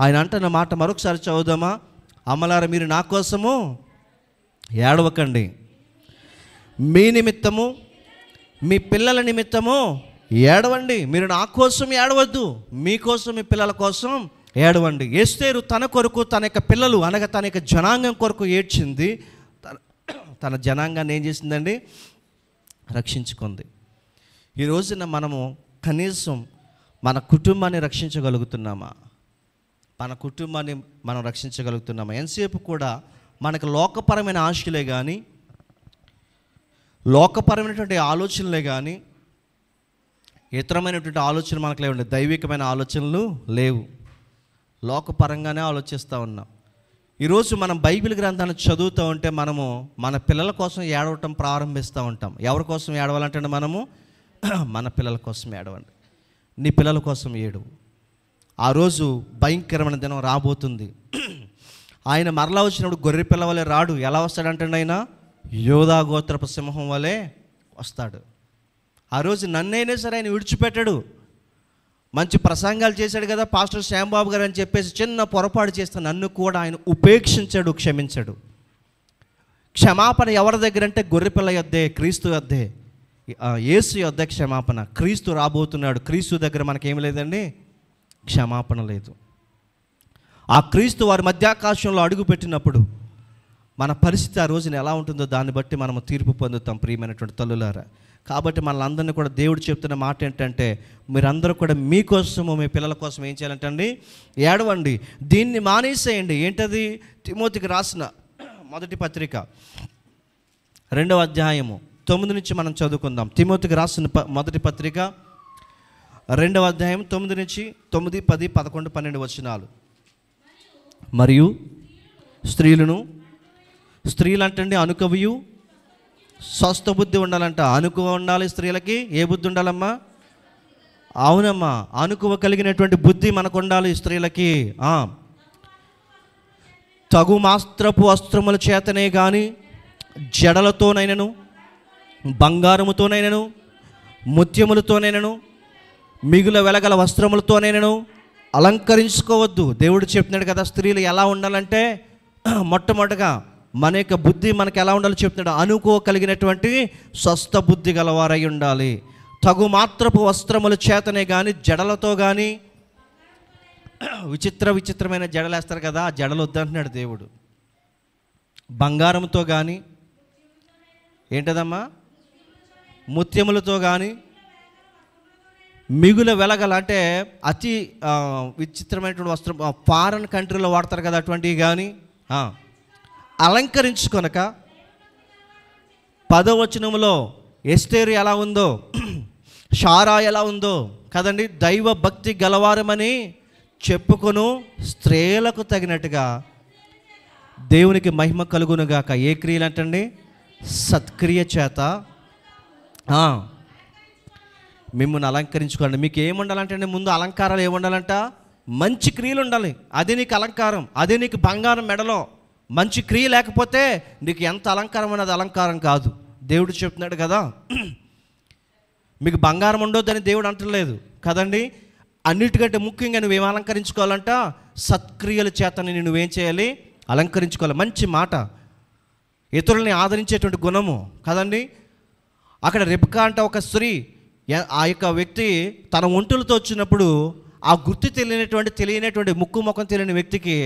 ఆయన అంటున్న మాట మరొకసారి చదువుదామా? అమ్మలారా, మీరు నా కోసము ఏడవకండి, మీ నిమిత్తము, మీ పిల్లల నిమిత్తము ఏడవండి. మీరు నా కోసం ఏడవద్దు, మీకోసం, మీ పిల్లల కోసం ఏడవండి. ఎస్తేరు తన కొరకు, తన యొక్క పిల్లలు అనగా తన యొక్క జనాంగం కొరకు ఏడ్చింది. తన జనాంగాన్ని ఏం చేసిందండి? రక్షించుకుంది. ఈ రోజున మనము కనీసం మన కుటుంబాన్ని రక్షించగలుగుతున్నామా? మన కుటుంబాన్ని మనం రక్షించగలుగుతున్నామా? ఎంతసేపు కూడా మనకు లోకపరమైన ఆశలే కానీ, లోకపరమైనటువంటి ఆలోచనలే కానీ, ఇతరమైనటువంటి ఆలోచనలు మనకు లేవండి. దైవికమైన ఆలోచనలు లేవు, లోకపరంగానే ఆలోచిస్తూ ఉన్నాం. ఈరోజు మనం బైబిల్ గ్రంథాన్ని చదువుతూ ఉంటే మనము మన పిల్లల కోసం ఏడవటం ప్రారంభిస్తూ ఉంటాం. ఎవరి కోసం ఏడవాలంటే మనము మన పిల్లల కోసం ఏడవండి. నీ పిల్లల కోసం ఏడువు. ఆ రోజు భయంకరమైన దినం రాబోతుంది. ఆయన మరలా వచ్చినప్పుడు గొర్రె పిల్ల వలె రాడు. ఎలా వస్తాడంటే ఆయన యోధా గోత్రపు సింహం వలె వస్తాడు. ఆ రోజు నన్నైనా సరే ఆయన విడిచిపెట్టాడు. మంచి ప్రసంగాలు చేశాడు కదా పాస్టర్ శ్యాంబాబు గారు అని చెప్పేసి చిన్న పొరపాటు చేస్తే నన్ను కూడా ఆయన ఉపేక్షించాడు, క్షమించాడు. క్షమాపణ ఎవరి దగ్గర అంటే గొర్రెపిల్ల యొద్దే, క్రీస్తు యొద్దే, యేసు యొద్దే క్షమాపణ. క్రీస్తు రాబోతున్నాడు. క్రీస్తు దగ్గర మనకేం లేదండి, క్షమాపణ లేదు. ఆ క్రీస్తు వారి మధ్యాకాశంలో అడుగు పెట్టినప్పుడు మన పరిస్థితి ఆ రోజున ఎలా ఉంటుందో దాన్ని బట్టి మనము తీర్పు పొందుతాం ప్రియమైనటువంటి తల్లులారా. కాబట్టి మనలందరినీ కూడా దేవుడు చెప్తున్న మాట ఏంటంటే, మీరందరూ కూడా మీకోసము, మీ పిల్లల కోసం ఏం చేయాలంటండి? ఏడవండి. దీన్ని మానేసేయండి. ఏంటది? తిమోతికి రాసిన మొదటి పత్రిక 2వ అధ్యాయము 9 నుంచి మనం చదువుకుందాం. తిమోతికి రాసిన మొదటి పత్రిక 2వ అధ్యాయం 9 నుంచి 9, 10, 11, 12 వచనాలు. మరియు స్త్రీలంటండి అనుకవియు, స్వస్థ బుద్ధి ఉండాలంట. అనుకువ ఉండాలి స్త్రీలకి. ఏ బుద్ధి ఉండాలమ్మా? అవునమ్మా, అనుకువ కలిగినటువంటి బుద్ధి మనకు ఉండాలి స్త్రీలకి. తగు మాస్త్రపు వస్త్రముల చేతనే కానీ, జడలతోనైనను, బంగారముతోనైనను, ముత్యములతోనైనను, మిగుల వెలగల వస్త్రములతోనైనను అలంకరించుకోవద్దు. దేవుడు చెప్తున్నాడు కదా స్త్రీలు ఎలా ఉండాలంటే, మొట్టమొదటిగా మన యొక్క బుద్ధి మనకు ఎలా ఉండాలో చెప్తున్నాడు. అనుకోగలిగినటువంటి స్వస్థ బుద్ధి గలవారై ఉండాలి. తగు మాత్రపు వస్త్రముల చేతనే కానీ, జడలతో కానీ, విచిత్రమైన జడలు వేస్తారు కదా, ఆ జడలు వద్దంటున్నాడు దేవుడు. బంగారంతో కానీ, ఏంటదమ్మా, ముత్యములతో కానీ, మిగుల వెలగల అంటే అతి విచిత్రమైనటువంటి వస్త్రం, ఫారెన్ కంట్రీలో వాడతారు కదా అటువంటివి కానీ అలంకరించుకొనక, 10వ వచనంలో ఎస్తేరు ఎలా ఉందో, షారా ఎలా ఉందో కదండి, దైవ భక్తి గలవారమని చెప్పుకొను స్త్రీలకు తగినట్టుగా దేవునికి మహిమ కలుగునుగాక. ఏ క్రియలు అంటండి? సత్క్రియ చేత మిమ్మల్ని అలంకరించుకోండి. మీకు ఏముండాలంటే ముందు అలంకారాలు ఏముండాలంట? మంచి క్రియలు ఉండాలి. అదే నీకు అలంకారం, అదే నీకు బంగారం మెడలో. మంచి క్రియ లేకపోతే నీకు ఎంత అలంకారం అన్నది అలంకారం కాదు. దేవుడు చెప్తున్నాడు కదా, మీకు బంగారం ఉండొద్దని దేవుడు అంటలేదు కదండి. అన్నిటికంటే ముఖ్యంగా నువ్వేం అలంకరించుకోవాలంట? సత్క్రియల చేతని నువ్వేం చేయాలి? అలంకరించుకోవాలి. మంచి మాట, ఇతరులని ఆదరించేటువంటి గుణము కదండి. అక్కడ రెబెకా అంటే ఒక స్త్రీ, ఆ యొక్క వ్యక్తి తన ఒంటులతో వచ్చినప్పుడు ఆ గుర్తు తెలియనటువంటి ముక్కు ముఖం తెలియని వ్యక్తికి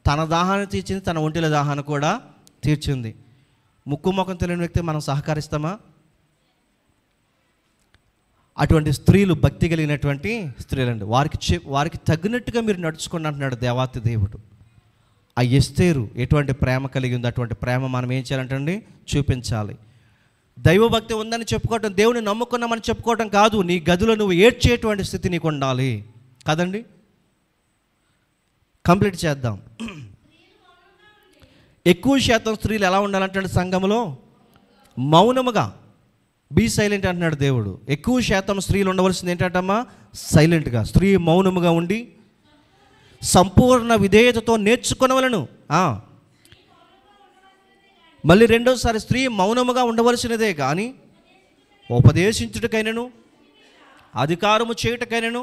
తన దాహాన్ని తీర్చింది, తన ఒంటిల దాహాన్ని కూడా తీర్చింది. ముక్కు ముఖం తెలియని వ్యక్తి మనం సహకరిస్తామా? అటువంటి స్త్రీలు భక్తి కలిగినటువంటి స్త్రీలండి. వారికి తగినట్టుగా మీరు నడుచుకోండి అంటున్నాడు దేవాతి దేవుడు. ఆ ఎస్తేరు ఎటువంటి ప్రేమ కలిగి ఉంది, అటువంటి ప్రేమ మనం ఏం చేయాలంటండి? చూపించాలి. దైవభక్తి ఉందని చెప్పుకోవటం, దేవుని నమ్ముకున్నామని చెప్పుకోవటం కాదు. నీ గదిలో నువ్వు ఏడ్చేటువంటి స్థితి నీకు ఉండాలి కదండి. కంప్లీట్ చేద్దాం. ఎక్కువ శాతం స్త్రీలు ఎలా ఉండాలంటే సంఘములో మౌనముగా, బీ సైలెంట్ అంటున్నాడు దేవుడు. ఎక్కువ శాతం స్త్రీలు ఉండవలసింది ఏంటంటమ్మా? సైలెంట్గా. స్త్రీ మౌనముగా ఉండి సంపూర్ణ విధేయతతో నేర్చుకొనవలను. మళ్ళీ రెండోసారి స్త్రీ మౌనముగా ఉండవలసినదే కానీ ఉపదేశించుటకైనను అధికారము చేయుటకైనను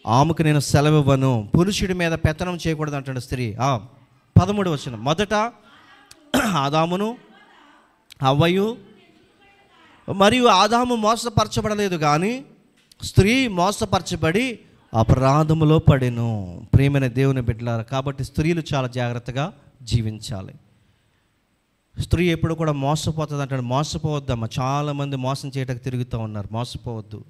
ఆమెకు నేను సెలవివ్వను. పురుషుడి మీద పెత్తనం చేయకూడదు అంటాడు స్త్రీ. 13వ వచనం, మొదట ఆదామును హవ్వయు మరియు ఆదాము మోసపరచబడలేదు కానీ స్త్రీ మోసపరచబడి అపరాధములో పడెను. ప్రియమైన దేవుని బిడ్డలారా, కాబట్టి స్త్రీలు చాలా జాగ్రత్తగా జీవించాలి. స్త్రీ ఎప్పుడు కూడా మోసపోతుంది అంటాడు. మోసపోవద్దమ్మా. చాలామంది మోసం చేయడానికి తిరుగుతూ ఉన్నారు. మోసపోవద్దు.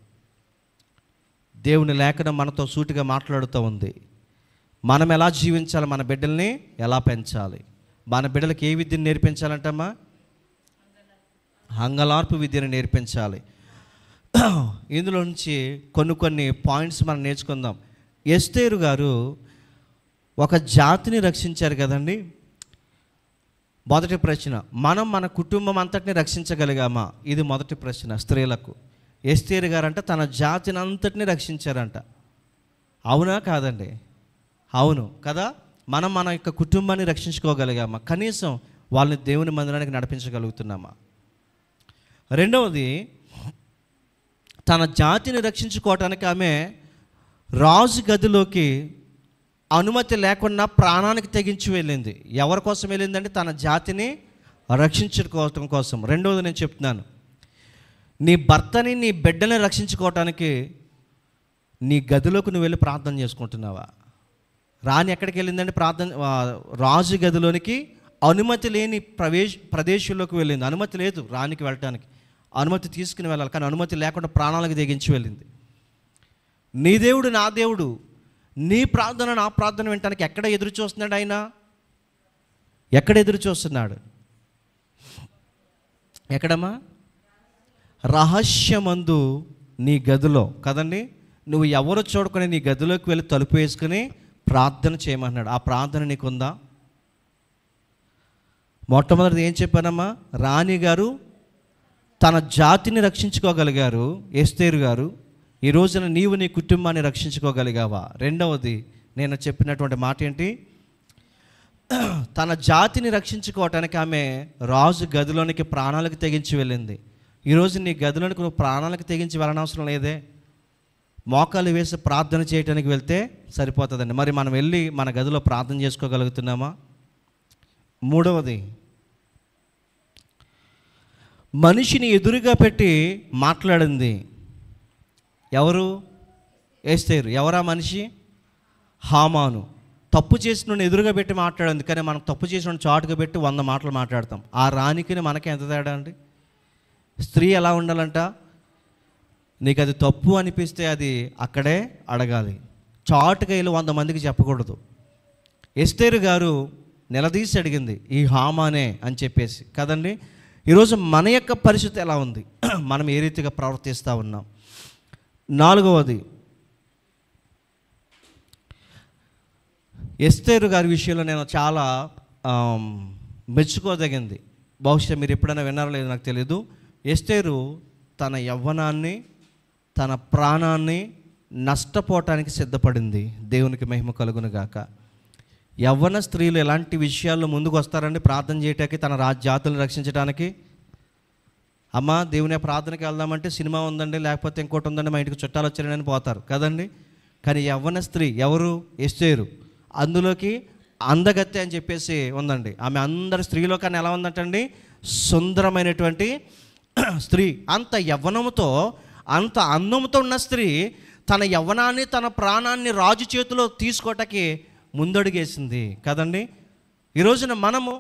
దేవుని లేఖనం మనతో సూటిగా మాట్లాడుతూ ఉంది. మనం ఎలా జీవించాలి, మన బిడ్డల్ని ఎలా పెంచాలి, మన బిడ్డలకి ఏ విద్యను నేర్పించాలంటమ్మా? హంగలార్పు విద్యను నేర్పించాలి. ఇందులో నుంచి కొన్ని పాయింట్స్ మనం నేర్చుకుందాం. ఎస్తేరు గారు ఒక జాతిని రక్షించారు కదండి. మొదటి ప్రశ్న, మనం మన కుటుంబం అంతటిని రక్షించగలిగామా? ఇది మొదటి ప్రశ్న స్త్రీలకు. ఎస్తేరు గారు అంటే తన జాతిని అంతటిని రక్షించారంట. అవునా కాదండి? అవును కదా. మనం మన యొక్క కుటుంబాన్ని రక్షించుకోగలిగామా? కనీసం వాళ్ళని దేవుని మందిరానికి నడిపించగలుగుతున్నామా? రెండవది, తన జాతిని రక్షించుకోవటానికి ఆమె రాజు గదిలోకి అనుమతి లేకుండా ప్రాణానికి తెగించి వెళ్ళింది. ఎవరి కోసం వెళ్ళిందంటే తన జాతిని రక్షించుకోవటం కోసం. రెండవది నేను చెప్తున్నాను, నీ భర్తని నీ బిడ్డని రక్షించుకోవటానికి నీ గదిలోకి నువ్వు వెళ్ళి ప్రార్థన చేసుకుంటున్నావా? రాణి ఎక్కడికి వెళ్ళిందంటే రాజు గదిలోనికి అనుమతి లేని ప్రదేశంలోకి వెళ్ళింది. అనుమతి లేదు రాణికి వెళ్ళటానికి, అనుమతి తీసుకుని వెళ్ళాలి. కానీ అనుమతి లేకుండా ప్రాణాలకు తెగించి వెళ్ళింది. నీ దేవుడు నా దేవుడు, నీ ప్రార్థన నా ప్రార్థన వినటానికి ఎక్కడ ఎదురు చూస్తున్నాడు ఆయన? ఎక్కడ ఎదురు చూస్తున్నాడు? ఎక్కడమ్మా? రహస్యమందు నీ గదిలో కదండి. నువ్వు ఎవరు చూడకొని నీ గదిలోకి వెళ్ళి తలుపు వేసుకుని ప్రార్థన చేయమన్నాడు. ఆ ప్రార్థన నీకుందా? మొట్టమొదటిది ఏం చెప్పానమ్మా? రాణి గారు తన జాతిని రక్షించుకోగలిగారు. ఎస్తేరు గారు, ఈ రోజున నీవు నీ కుటుంబాన్ని రక్షించుకోగలిగావా? రెండవది నేను చెప్పినటువంటి మాట ఏంటి? తన జాతిని రక్షించుకోవటానికి ఆమె రాజు గదిలోనికి ప్రాణాలకు తెగించి వెళ్ళింది. ఈరోజు నీ గదిలోనికి నువ్వు ప్రాణాలకు తెగించి వెళ్ళనవసరం లేదే. మోకాలు వేసి ప్రార్థన చేయడానికి వెళ్తే సరిపోతుందండి. మరి మనం వెళ్ళి మన గదిలో ప్రార్థన చేసుకోగలుగుతున్నామా? మూడవది, మనిషిని ఎదురుగా పెట్టి మాట్లాడింది ఎవరు? ఎస్తేరు. ఎవరా మనిషి? హామాను. తప్పు చేసిన ఎదురుగా పెట్టి మాట్లాడింది. కానీ మనం తప్పు చేసిన చాటుగా పెట్టి 100 మాటలు మాట్లాడతాం. ఆ రాణికి మనకి ఎంత తేడా అండి? స్త్రీ ఎలా ఉండాలంట? నీకు అది తప్పు అనిపిస్తే అది అక్కడే అడగాలి. చాటుగా వెళ్ళి 100 మందికి చెప్పకూడదు. ఎస్తేరు గారు నిలదీసి అడిగింది ఈ హామానే అని చెప్పేసి కదండి. ఈరోజు మన యొక్క పరిస్థితి ఎలా ఉంది? మనం ఏ రీతిగా ప్రవర్తిస్తూ ఉన్నాం? నాలుగవది, ఎస్తేరు గారి విషయంలో నేను చాలా మెచ్చుకోదగింది. బహుశా మీరు ఎప్పుడైనా విన్నారో లేదో నాకు తెలియదు. ఎస్తేరు తన యవ్వనాన్ని, తన ప్రాణాన్ని నష్టపోవటానికి సిద్ధపడింది. దేవునికి మహిమ కలుగును గాక. యవ్వన స్త్రీలు ఎలాంటి విషయాల్లో ముందుకు వస్తారండి ప్రార్థన చేయటానికి, తన జాతులను రక్షించడానికి? అమ్మ దేవుని ప్రార్థనకి వెళ్దామంటే సినిమా ఉందండి, లేకపోతే ఇంకోటి ఉందండి, మా ఇంటికి చుట్టాలు వచ్చారని పోతారు కదండి. కానీ యవ్వన స్త్రీ ఎవరు? ఎస్తేరు. అందులోకి అందగత్తె అని చెప్పేసి ఉందండి. ఆమె అందరి స్త్రీలో కానీ ఎలా ఉందంటండి? సుందరమైనటువంటి స్త్రీ. అంత యవ్వనంతో, అంత అందంతో ఉన్న స్త్రీ తన యవ్వనాన్ని, తన ప్రాణాన్ని రాజు చేతిలో తీసుకోవటానికి ముందడుగేసింది కదండి. ఈ రోజున మనము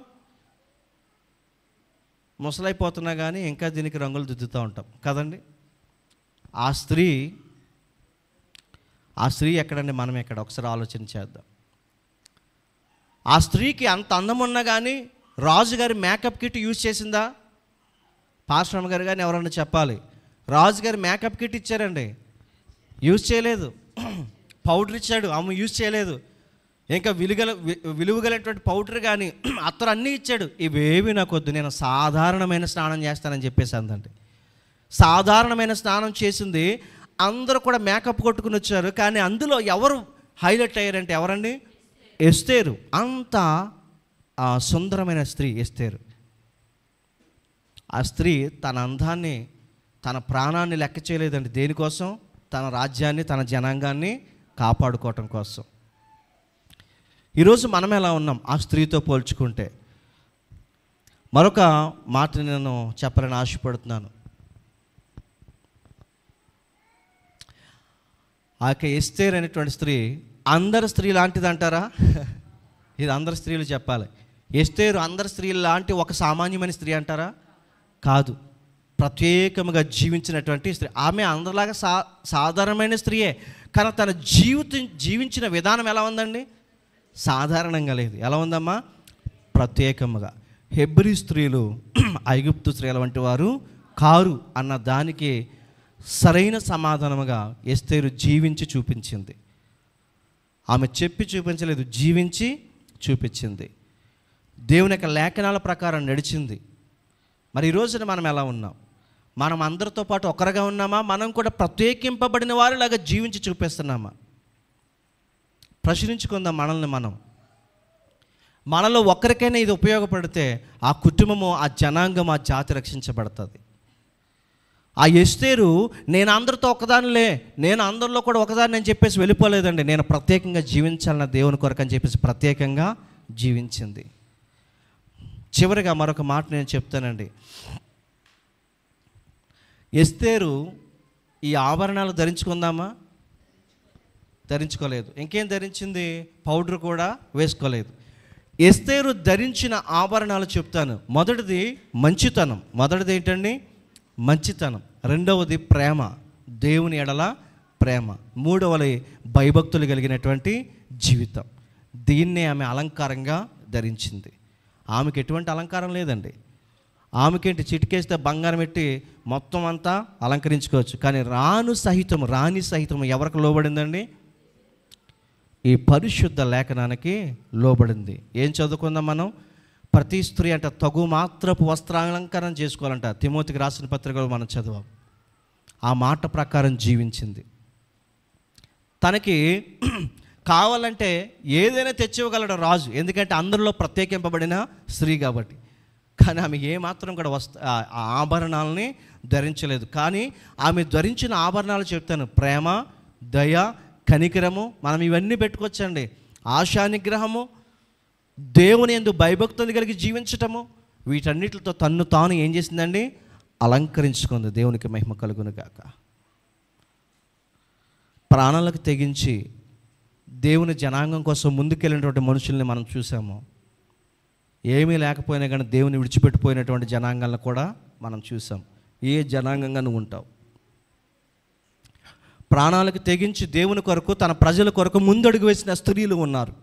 ముసలైపోతున్నా కానీ ఇంకా దీనికి రంగులు దిద్దుతూ ఉంటాం కదండి. ఆ స్త్రీ ఎక్కడండి, మనం ఎక్కడ? ఒకసారి ఆలోచన చేద్దాం. ఆ స్త్రీకి అంత అందం ఉన్నా కానీ రాజుగారి మేకప్ కిట్ యూజ్ చేసిందా? పాస్టర్ గారు కానీ ఎవరన్నా చెప్పాలి. రాజుగారి మేకప్ కిట్ ఇచ్చారండి, యూజ్ చేయలేదు. పౌడర్ ఇచ్చాడు, ఆమె యూజ్ చేయలేదు. ఇంకా విలువగలటువంటి పౌడర్ కానీ అత్తరు అన్నీ ఇచ్చాడు. ఇవేవి నాకు వద్దు, నేను సాధారణమైన స్నానం చేస్తానని చెప్పేసి అందండి. సాధారణమైన స్నానం చేసింది. అందరూ కూడా మేకప్ కొట్టుకుని వచ్చారు, కానీ అందులో ఎవరు హైలైట్ అయ్యారంటే ఎవరండి? ఎస్తేరు. అంత సుందరమైన స్త్రీ ఎస్తేరు. ఆ స్త్రీ తన అందాన్ని, తన ప్రాణాన్ని లెక్క చేయలేదండి. దేనికోసం? తన రాజ్యాన్ని, తన జనాంగాన్ని కాపాడుకోవటం కోసం. ఈరోజు మనం ఎలా ఉన్నాం ఆ స్త్రీతో పోల్చుకుంటే? మరొక మాట నేను చెప్పాలని ఆశపడుతున్నాను. ఆ యొక్క ఎస్తేర్ అనేటువంటి స్త్రీ అందరి స్త్రీ లాంటిది అంటారా? ఇది అందరి స్త్రీలు చెప్పాలి. ఎస్తేరు అందరి స్త్రీలు లాంటి ఒక సామాన్యమైన స్త్రీ అంటారా? కాదు. ప్రత్యేకముగా జీవించినటువంటి స్త్రీ. ఆమె అందరిలాగా సాధారణమైన స్త్రీయే, కానీ తన జీవించిన విధానం ఎలా ఉందండి? సాధారణంగా లేదు. ఎలా ఉందమ్మా? ప్రత్యేకముగా. హెబ్రీ స్త్రీలు ఐగుప్తు స్త్రీల వంటి వారు కారు అన్న దానికి సరైన సమాధానముగా ఎస్తేరు జీవించి చూపించింది. ఆమె చెప్పి చూపించలేదు, జీవించి చూపించింది. దేవుని యొక్క లేఖనాల ప్రకారం నడిచింది. మరి ఈ రోజున మనం ఎలా ఉన్నాం? మనం అందరితో పాటు ఒకరుగా ఉన్నామా? మనం కూడా ప్రత్యేకింపబడిన వారిలాగా జీవించి చూపిస్తున్నామా? ప్రశ్నించుకుందాం మనల్ని మనం. మనలో ఒక్కరికైనా ఇది ఉపయోగపడితే ఆ కుటుంబము, ఆ జనాంగం, ఆ జాతి రక్షించబడుతుంది. ఆ ఎస్తేరు నేను అందరితో ఒకదానిలే, నేను అందరిలో కూడా ఒకదాన్ని అని చెప్పేసి వెళ్ళిపోలేదండి. నేను ప్రత్యేకంగా జీవించాలన్న దేవుని కొరకు అని చెప్పేసి ప్రత్యేకంగా జీవించింది. చివరిగా మరొక మాట నేను చెప్తానండి. ఎస్తేరు ఈ ఆభరణాలు ధరించుకుందామా? ధరించుకోలేదు. ఇంకేం ధరించింది? పౌడర్ కూడా వేసుకోలేదు. ఎస్తేరు ధరించిన ఆభరణాలు చెప్తాను. మొదటిది మంచితనం. మొదటిది ఏంటండి? మంచితనం. రెండవది ప్రేమ, దేవుని ఎడల ప్రేమ. మూడవది భయభక్తులు కలిగినటువంటి జీవితం. దీన్నే ఆమె అలంకారంగా ధరించింది. ఆమెకి ఎటువంటి అలంకారం లేదండి. ఆమెకేంటి చిటికేస్తే బంగారం పెట్టి మొత్తం అంతా అలంకరించుకోవచ్చు. కానీ రాణి సహితము ఎవరికి లోబడిందండి? ఈ పరిశుద్ధ లేఖనానికి లోబడింది. ఏం చదువుకుందాం మనం? ప్రతి స్త్రీ అంట తగు మాత్రపు వస్త్రాలంకరణ చేసుకోవాలంట. తిమోతికి రాసిన పత్రికలో మనం చదివాం. ఆ మాట ప్రకారం జీవించింది. తనకి కావాలంటే ఏదైనా తెచ్చివ్వగలడు రాజు, ఎందుకంటే అందరిలో ప్రత్యేకింపబడిన స్త్రీ కాబట్టి. కానీ ఆమె ఏమాత్రం కూడా ఆభరణాలని ధరించలేదు. కానీ ఆమె ధరించిన ఆభరణాలు చెప్తాను: ప్రేమ, దయ, కనికరము. మనం ఇవన్నీ పెట్టుకోవచ్చండి. ఆశా నిగ్రహము, దేవుని యందు భయభక్తులు కలిగి జీవించటము, వీటన్నిటితో తన్ను తాను ఏం చేసిందండి? అలంకరించుకుంది. దేవునికి మహిమ కలుగును గాక. ప్రాణాలకు తెగించి దేవుని జనాంగం కోసం ముందుకెళ్ళినటువంటి మనుషుల్ని మనం చూసాము. ఏమీ లేకపోయినా కానీ దేవుని విడిచిపెట్టిపోయినటువంటి జనాంగాలను కూడా మనం చూసాం. ఏ జనాంగంగా నువ్వు ఉంటావు? ప్రాణాలకు తెగించి దేవుని కొరకు, తన ప్రజల కొరకు ముందడుగు వేసిన స్త్రీలు ఉన్నారు.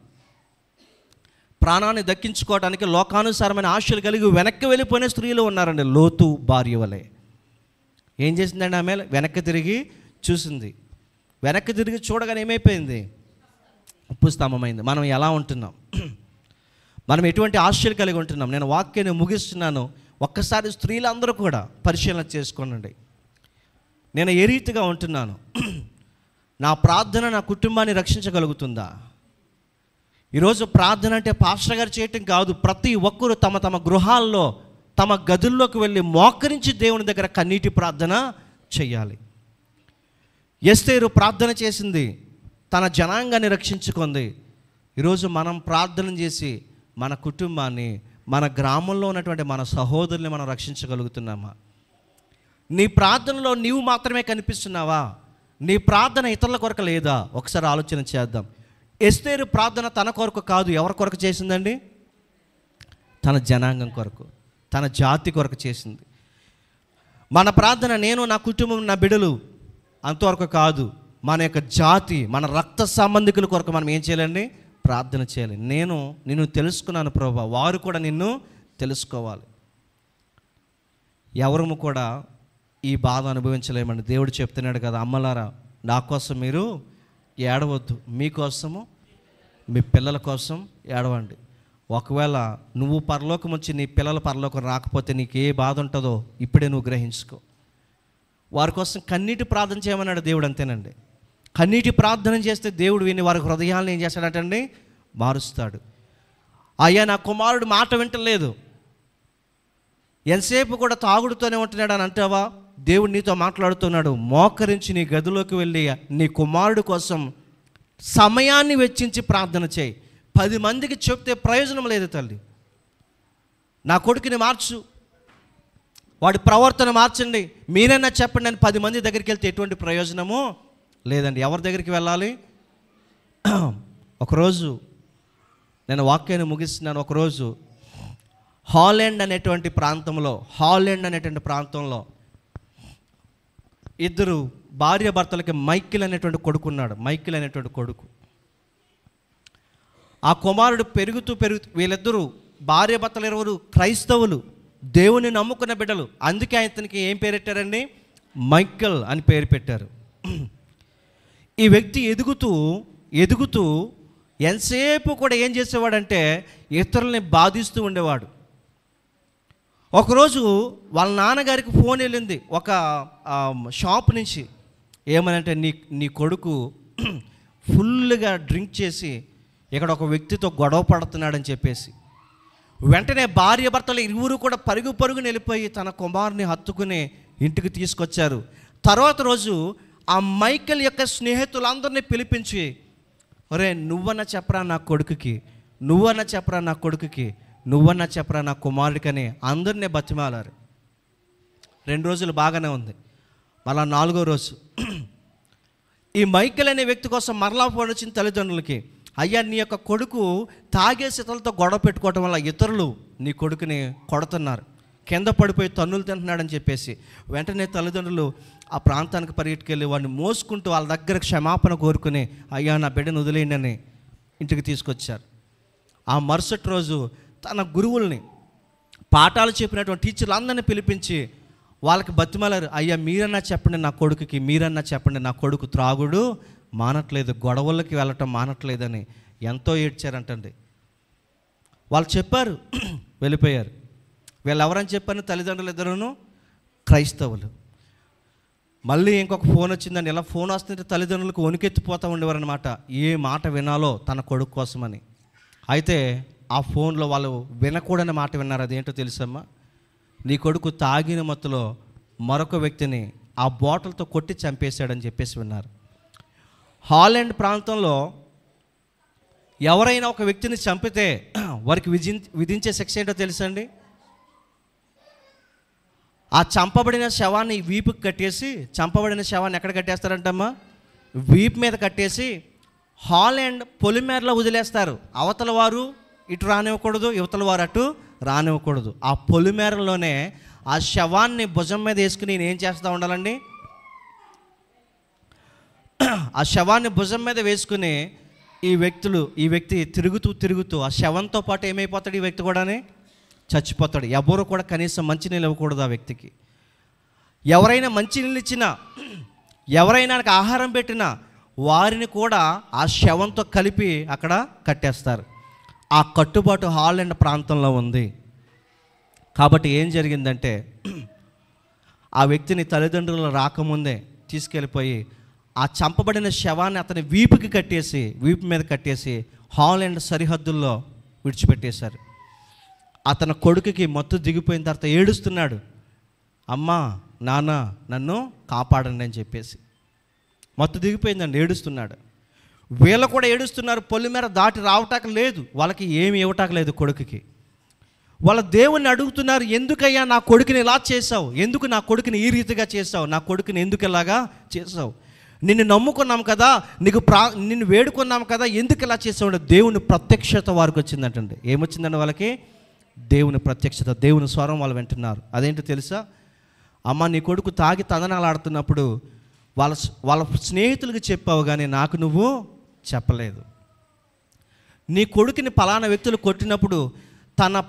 ప్రాణాన్ని దక్కించుకోవడానికి లోకానుసారమైన ఆశలు కలిగి వెనక్కి వెళ్ళిపోయిన స్త్రీలు ఉన్నారండి. లోతు భార్య వలె ఏం చేసిందండి? ఆమె వెనక్కి తిరిగి చూసింది. వెనక్కి తిరిగి చూడగానే ఏమైపోయింది? ఉప్పు స్తంభమైంది. మనం ఎలా ఉంటున్నాం? మనం ఎటువంటి ఆశలు కలిగి ఉంటున్నాం? నేను వాక్యాన్ని ముగిస్తున్నాను. ఒక్కసారి స్త్రీలందరూ కూడా పరిశీలన చేసుకోనండి. నేను ఏ రీతిగా ఉంటున్నాను? నా ప్రార్థన నా కుటుంబాన్ని రక్షించగలుగుతుందా? ఈరోజు ప్రార్థన అంటే పాస్టర్ గారు చేయటం కాదు. ప్రతి ఒక్కరూ తమ తమ గృహాల్లో, తమ గదుల్లోకి వెళ్ళి మోకరించి దేవుని దగ్గర కన్నీటి ప్రార్థన చేయాలి. ఎస్తేరు ప్రార్థన చేసింది, తన జనాంగాన్ని రక్షించుకుంది. ఈరోజు మనం ప్రార్థన చేసి మన కుటుంబాన్ని, మన గ్రామంలో ఉన్నటువంటి మన సహోదరుల్ని మనం రక్షించగలుగుతున్నామా? నీ ప్రార్థనలో నీవు మాత్రమే కనిపిస్తున్నావా? నీ ప్రార్థన ఇతరుల కొరకు లేదా? ఒకసారి ఆలోచన చేద్దాం. ఎస్తేరు ప్రార్థన తన కొరకు కాదు, ఎవరి కొరకు చేసిందండి? తన జనాంగం కొరకు, తన జాతి కొరకు చేసింది. మన ప్రార్థన నేను, నా కుటుంబం, నా బిడ్డలు అంతవరకు కాదు. మన యొక్క జాతి, మన రక్త సంబంధికుల కొరకు మనం ఏం చేయాలండి? ప్రార్థన చేయాలి. నిన్ను తెలుసుకున్నాను ప్రభువా, వారు కూడా నిన్ను తెలుసుకోవాలి. ఎవరము కూడా ఈ బాధ అనుభవించలేమండి. దేవుడు చెప్తున్నాడు కదా, అమ్మలారా నా కోసం మీరు ఏడవద్దు, మీకోసము మీ పిల్లల కోసం ఏడవండి. ఒకవేళ నువ్వు పరలోకం వచ్చి నీ పిల్లల పరలోకం రాకపోతే నీకు ఏ బాధ ఉంటుందో ఇప్పుడే నువ్వు గ్రహించుకో. వారి కోసం కన్నీటి ప్రార్థన చేయమన్నాడు దేవుడు, అంతేనండి. కన్నీటి ప్రార్థన చేస్తే దేవుడు విని వారి హృదయాలను ఏం చేస్తాడటండి, మారుస్తాడు. అయ్యా నా కుమారుడు మాట వింటలేదు, ఎంతసేపు కూడా తాగుడుతోనే ఉంటున్నాడు అని అంటావా? దేవుడు నీతో మాట్లాడుతున్నాడు. మోకరించి నీ గదిలోకి వెళ్ళి నీ కుమారుడు కోసం సమయాన్ని వెచ్చించి ప్రార్థన చేయి. 10 మందికి చెప్తే ప్రయోజనం లేదు తల్లి. నా కొడుకుని మార్చు, వాడి ప్రవర్తన మార్చండి, మీరైనా చెప్పండి అని 10 మంది దగ్గరికి వెళ్తే ఎటువంటి ప్రయోజనము లేదండి. ఎవరి దగ్గరికి వెళ్ళాలి? ఒకరోజు నేను వాక్యాన్ని ముగిస్తున్నాను. ఒకరోజు హాలండ్ అనేటువంటి ప్రాంతంలో ఇద్దరు భార్య భర్తలకి మైకిల్ అనేటువంటి కొడుకు. ఆ కుమారుడు పెరుగుతూ వీళ్ళిద్దరూ భార్య భర్తలు ఇరువురు క్రైస్తవులు, దేవుని నమ్ముకున్న బిడ్డలు. అందుకే అతనికి ఏం పేరు పెట్టారండి? మైకిల్ అని పేరు పెట్టారు. ఈ వ్యక్తి ఎదుగుతూ ఎంతసేపు కూడా ఏం చేసేవాడంటే ఇతరుల్ని బాధిస్తూ ఉండేవాడు. ఒకరోజు వాళ్ళ నాన్నగారికి ఫోన్ వెళ్ళింది ఒక షాప్ నుంచి. ఏమనంటే నీ కొడుకు ఫుల్గా డ్రింక్ చేసి ఇక్కడ ఒక వ్యక్తితో గొడవ పడుతున్నాడని చెప్పేసి. వెంటనే భార్య భర్తలు ఇరువురు కూడా పరుగుని వెళ్ళిపోయి తన కుమారుని హత్తుకుని ఇంటికి తీసుకొచ్చారు. తర్వాత రోజు ఆ మైకేల్ యొక్క స్నేహితులందరినీ పిలిపించి, ఒరే నువ్వన్నా చెప్పరా నా కొడుకుకి, నువ్వన్నా చెప్పరా నా కుమారుడికని అందరినీ బతిమాలారు. 2 రోజులు బాగానే ఉంది. మళ్ళా 4వ రోజు ఈ మైకేల్ అనే వ్యక్తి కోసం మరలా ఫోన్ వచ్చిన తల్లిదండ్రులకి, అయ్యా నీ యొక్క కొడుకు తాగే స్థితులతో గొడవ పెట్టుకోవటం వల్ల ఇతరులు నీ కొడుకుని కొడుతున్నారు, కింద పడిపోయి తన్నులు తింటున్నాడని చెప్పేసి వెంటనే తల్లిదండ్రులు ఆ ప్రాంతానికి పరిగెట్టుకెళ్ళి వాడిని మోసుకుంటూ వాళ్ళ దగ్గర క్షమాపణ కోరుకుని, అయ్యా నా బిడ్డను వదిలేయండి అని ఇంటికి తీసుకొచ్చారు. ఆ మరుసటి రోజు తన గురువుల్ని, పాఠాలు చెప్పినటువంటి టీచర్లు అందరినీ పిలిపించి వాళ్ళకి బతిమాలారు, అయ్యా మీరన్నా చెప్పండి నా కొడుకు త్రాగుడు మానట్లేదు, గొడవలకి వెళ్ళటం మానట్లేదని ఎంతో ఏడ్చారంటండి. వాళ్ళు చెప్పారు, వెళ్ళిపోయారు. వీళ్ళు ఎవరని చెప్పారు? తల్లిదండ్రులు ఇద్దరును క్రైస్తవులు. మళ్ళీ ఇంకొక ఫోన్ వచ్చిందండి. ఇలా ఫోన్ వస్తుంటే తల్లిదండ్రులకు వణికెత్తిపోతూ ఉండేవారు అనమాట, ఏ మాట వినాలో తన కొడుకు కోసమని. అయితే ఆ ఫోన్లో వాళ్ళు వినకూడని మాట విన్నారు. అదేంటో తెలుసమ్మా? నీ కొడుకు తాగిన మత్తులో మరొక వ్యక్తిని ఆ బాటిల్తో కొట్టి చంపేశాడని చెప్పేసి విన్నారు. హాలండ్ ప్రాంతంలో ఎవరైనా ఒక వ్యక్తిని చంపితే వారికి విధించే శిక్ష ఏంటో తెలుసండి? ఆ చంపబడిన శవాన్ని వీపుకి కట్టేసి, చంపబడిన శవాన్ని ఎక్కడ కట్టేస్తారంటమ్మా? వీపు మీద కట్టేసి హాలండ్ పొలిమేరలో వదిలేస్తారు. అవతల వారు ఇటు రానివ్వకూడదు, యువతల వారు అటు రానివ్వకూడదు. ఆ పొలిమేరలోనే ఆ శవాన్ని భుజం మీద వేసుకుని ఏం చేస్తూ ఉండాలండి? ఆ శవాన్ని భుజం మీద వేసుకుని ఈ వ్యక్తి తిరుగుతూ ఆ శవంతో పాటు ఏమైపోతాడు? ఈ వ్యక్తి కూడానే చచ్చిపోతాడు. ఎవరు కూడా కనీసం మంచినీళ్ళు ఇవ్వకూడదు ఆ వ్యక్తికి. ఎవరైనా మంచినీళ్ళు ఇచ్చినా, ఎవరైనా ఆహారం పెట్టినా వారిని కూడా ఆ శవంతో కలిపి అక్కడ కట్టేస్తారు. ఆ కట్టుబాటు హాలండ్ ప్రాంతంలో ఉంది. కాబట్టి ఏం జరిగిందంటే ఆ వ్యక్తిని తల్లిదండ్రులు రాకముందే తీసుకెళ్ళిపోయి ఆ చంపబడిన శవాన్ని అతని వీపు మీద కట్టేసి హాలండ్ సరిహద్దుల్లో విడిచిపెట్టేశారు. అతని కొడుకుకి మత్తు దిగిపోయిన తర్వాత ఏడుస్తున్నాడు, అమ్మా నాన్న నన్ను కాపాడండి అని చెప్పేసి. మత్తు దిగిపోయిందండి, ఏడుస్తున్నాడు. వీళ్ళు కూడా ఏడుస్తున్నారు. పొలిమేర దాటి రావటాక లేదు, వాళ్ళకి ఏమి ఇవ్వటాక లేదు కొడుకుకి. వాళ్ళ దేవుణ్ణి అడుగుతున్నారు, ఎందుకయ్యా నా కొడుకుని ఇలా చేసావు, ఎందుకు నా కొడుకుని ఈ రీతిగా చేసావు, నా కొడుకుని ఎందుకు ఇలాగా చేసావు, నిన్ను నమ్ముకున్నాం కదా, నిన్ను వేడుకున్నాం కదా, ఎందుకు ఇలా చేసావు? దేవుని ప్రత్యక్షత వారికి వచ్చిందంటండి. ఏమొచ్చిందండి వాళ్ళకి? దేవుని ప్రత్యక్షత, దేవుని స్వరం వాళ్ళు వింటున్నారు. అదేంటో తెలుసా? అమ్మ నీ కొడుకు తాగి తందనాలు ఆడుతున్నప్పుడు వాళ్ళ స్నేహితులకు చెప్పావు కానీ నాకు నువ్వు చెప్పలేదు. నీ కొడుకుని పలానా వ్యక్తులు కొట్టినప్పుడు తన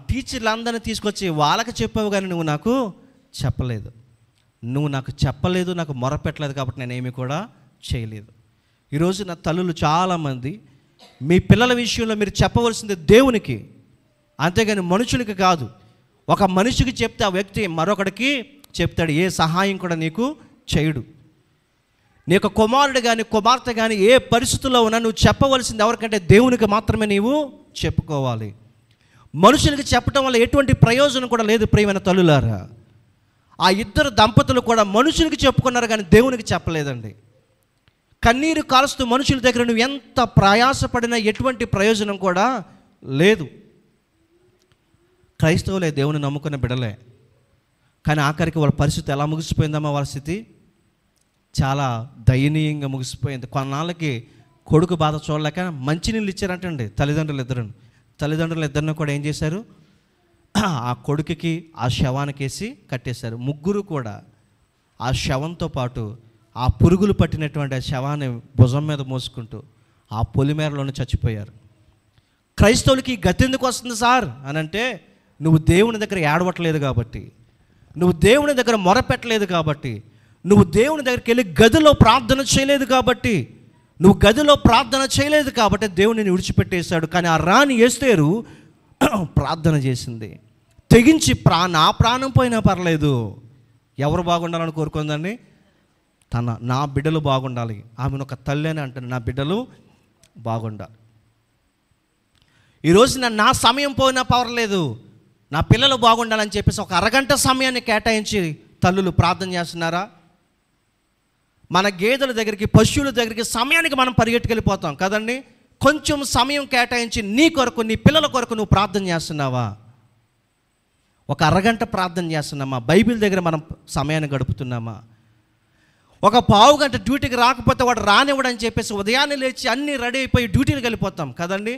టీచర్లందరినీ తీసుకొచ్చి వాళ్ళకి చెప్పావు కానీ నువ్వు నాకు చెప్పలేదు. నువ్వు నాకు చెప్పలేదు, నాకు మొరపెట్టలేదు, కాబట్టి నేనేమి కూడా చేయలేదు. ఈరోజు నా తల్లులు చాలామంది మీ పిల్లల విషయంలో మీరు చెప్పవలసింది దేవునికి, అంతేగాని మనుషులకి కాదు. ఒక మనిషికి చెప్తే ఆ వ్యక్తి మరొకడికి చెప్తాడు, ఏ సహాయం కూడా నీకు చేయడు. నీ యొక్క కుమారుడు కానీ కుమార్తె కానీ ఏ పరిస్థితుల్లో ఉన్నా నువ్వు చెప్పవలసింది ఎవరికంటే దేవునికి మాత్రమే నీవు చెప్పుకోవాలి. మనుషులకి చెప్పడం వల్ల ఎటువంటి ప్రయోజనం కూడా లేదు ప్రియమైన తల్లులారా. ఆ ఇద్దరు దంపతులు కూడా మనుషులకి చెప్పుకున్నారు కానీ దేవునికి చెప్పలేదండి. కన్నీరు కాలుస్తూ మనుషుల దగ్గర నువ్వు ఎంత ప్రయాసపడినా ఎటువంటి ప్రయోజనం కూడా లేదు. క్రైస్తవులే, దేవుని నమ్ముకున్న బిడలే, కానీ ఆఖరికి వాళ్ళ పరిస్థితి ఎలా ముగిసిపోయిందమ్మా? వాళ్ళ స్థితి చాలా దయనీయంగా ముగిసిపోయింది. కొన్నాళ్ళకి కొడుకు బాధ చూడలేక మంచినీళ్ళు ఇచ్చారంటండి తల్లిదండ్రులు ఇద్దరిని కూడా ఏం చేశారు? ఆ కొడుకుకి ఆ శవానికి వేసి కట్టేశారు. ముగ్గురు కూడా ఆ శవంతో పాటు ఆ పురుగులు పట్టినటువంటి ఆ శవాన్ని భుజం మీద మోసుకుంటూ ఆ పొలిమేరలోనే చచ్చిపోయారు. క్రైస్తవులకి గతి ఎందుకు వస్తుంది సార్ అని అంటే, నువ్వు దేవుని దగ్గర ఏడవట్లేదు కాబట్టి, నువ్వు దేవుని దగ్గర మొరపెట్టలేదు కాబట్టి, నువ్వు దేవుని దగ్గరికి వెళ్ళి గదిలో ప్రార్థన చేయలేదు కాబట్టి, నువ్వు గదిలో ప్రార్థన చేయలేదు కాబట్టి దేవుడిని విడిచిపెట్టేశాడు. కానీ ఆ రాణి ఎస్తేరు ప్రార్థన చేసింది, తెగించి నా ప్రాణం పోయినా పర్లేదు, ఎవరు బాగుండాలని కోరుకుందండి? నా బిడ్డలు బాగుండాలి. ఆమెను ఒక తల్లి అని అంటాను, నా బిడ్డలు బాగుండాలి. ఈరోజు నా సమయం పోయినా పర్లేదు, నా పిల్లలు బాగుండాలని చెప్పేసి ఒక అరగంట సమయాన్ని కేటాయించి తల్లులు ప్రార్థన చేస్తున్నారా? మన గేదెల దగ్గరికి, పశువుల దగ్గరికి సమయానికి మనం పరిగెట్టుకెళ్ళిపోతాం కదండి. కొంచెం సమయం కేటాయించి నీ కొరకు, నీ పిల్లల కొరకు నువ్వు ప్రార్థన చేస్తున్నావా? ఒక అరగంట ప్రార్థన చేస్తున్నామా? బైబిల్ దగ్గర మనం సమయాన్ని గడుపుతున్నామా? ఒక పావు గంట డ్యూటీకి రాకపోతే వాడు రానివ్వడని చెప్పేసి ఉదయాన్నే లేచి అన్నీ రెడీ అయిపోయి డ్యూటీకి వెళ్ళిపోతాం కదండి.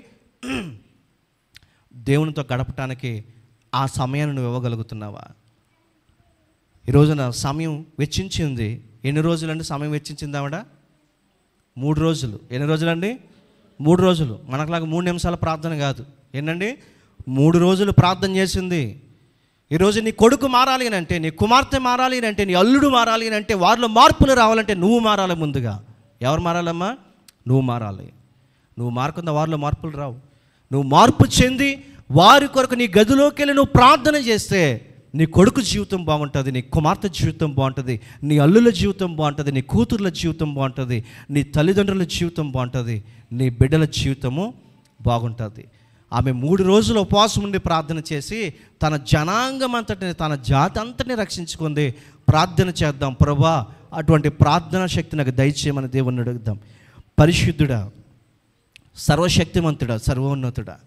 దేవునితో గడపటానికి ఆ సమయాన్ని నువ్వు ఇవ్వగలుగుతున్నావా? ఈరోజున సమయం వెచ్చించింది. ఎన్ని రోజులండి సమయం వెచ్చించింది ఆవిడ? 3 రోజులు. ఎన్ని రోజులండి? 3 రోజులు. మనకులాగా 3 నిమిషాల ప్రార్థన కాదు. ఏంటండి? 3 రోజులు ప్రార్థన చేసింది. ఈరోజు నీ కొడుకు మారాలి అని అంటే, నీ కుమార్తె మారాలి అని అంటే, నీ అల్లుడు మారాలి అని అంటే, వారిలో మార్పులు రావాలంటే నువ్వు మారాలి. ముందుగా ఎవరు మారాలమ్మా? నువ్వు మారాలి. నువ్వు మారకుండా వారిలో మార్పులు రావు. నువ్వు మార్పు చెంది వారి కొరకు నీ గదిలోకి వెళ్ళి నువ్వు ప్రార్థన చేస్తే నీ కొడుకు జీవితం బాగుంటుంది, నీ కుమార్తె జీవితం బాగుంటుంది, నీ అల్లుల జీవితం బాగుంటుంది, నీ కూతుర్ల జీవితం బాగుంటుంది, నీ తల్లిదండ్రుల జీవితం బాగుంటుంది, నీ బిడ్డల జీవితము బాగుంటుంది. ఆమె 3 రోజులు ఉపవాసం ఉండి ప్రార్థన చేసి తన జనాంగం అంతటిని, తన జాతి అంతటిని రక్షించుకుంది. ప్రార్థన చేద్దాం, ప్రభువా అటువంటి ప్రార్థనా శక్తి నాకు దయచేయమని దేవుణ్ణి అడుగుదాం. పరిశుద్ధుడా, సర్వశక్తిమంతుడా, సర్వోన్నతుడా,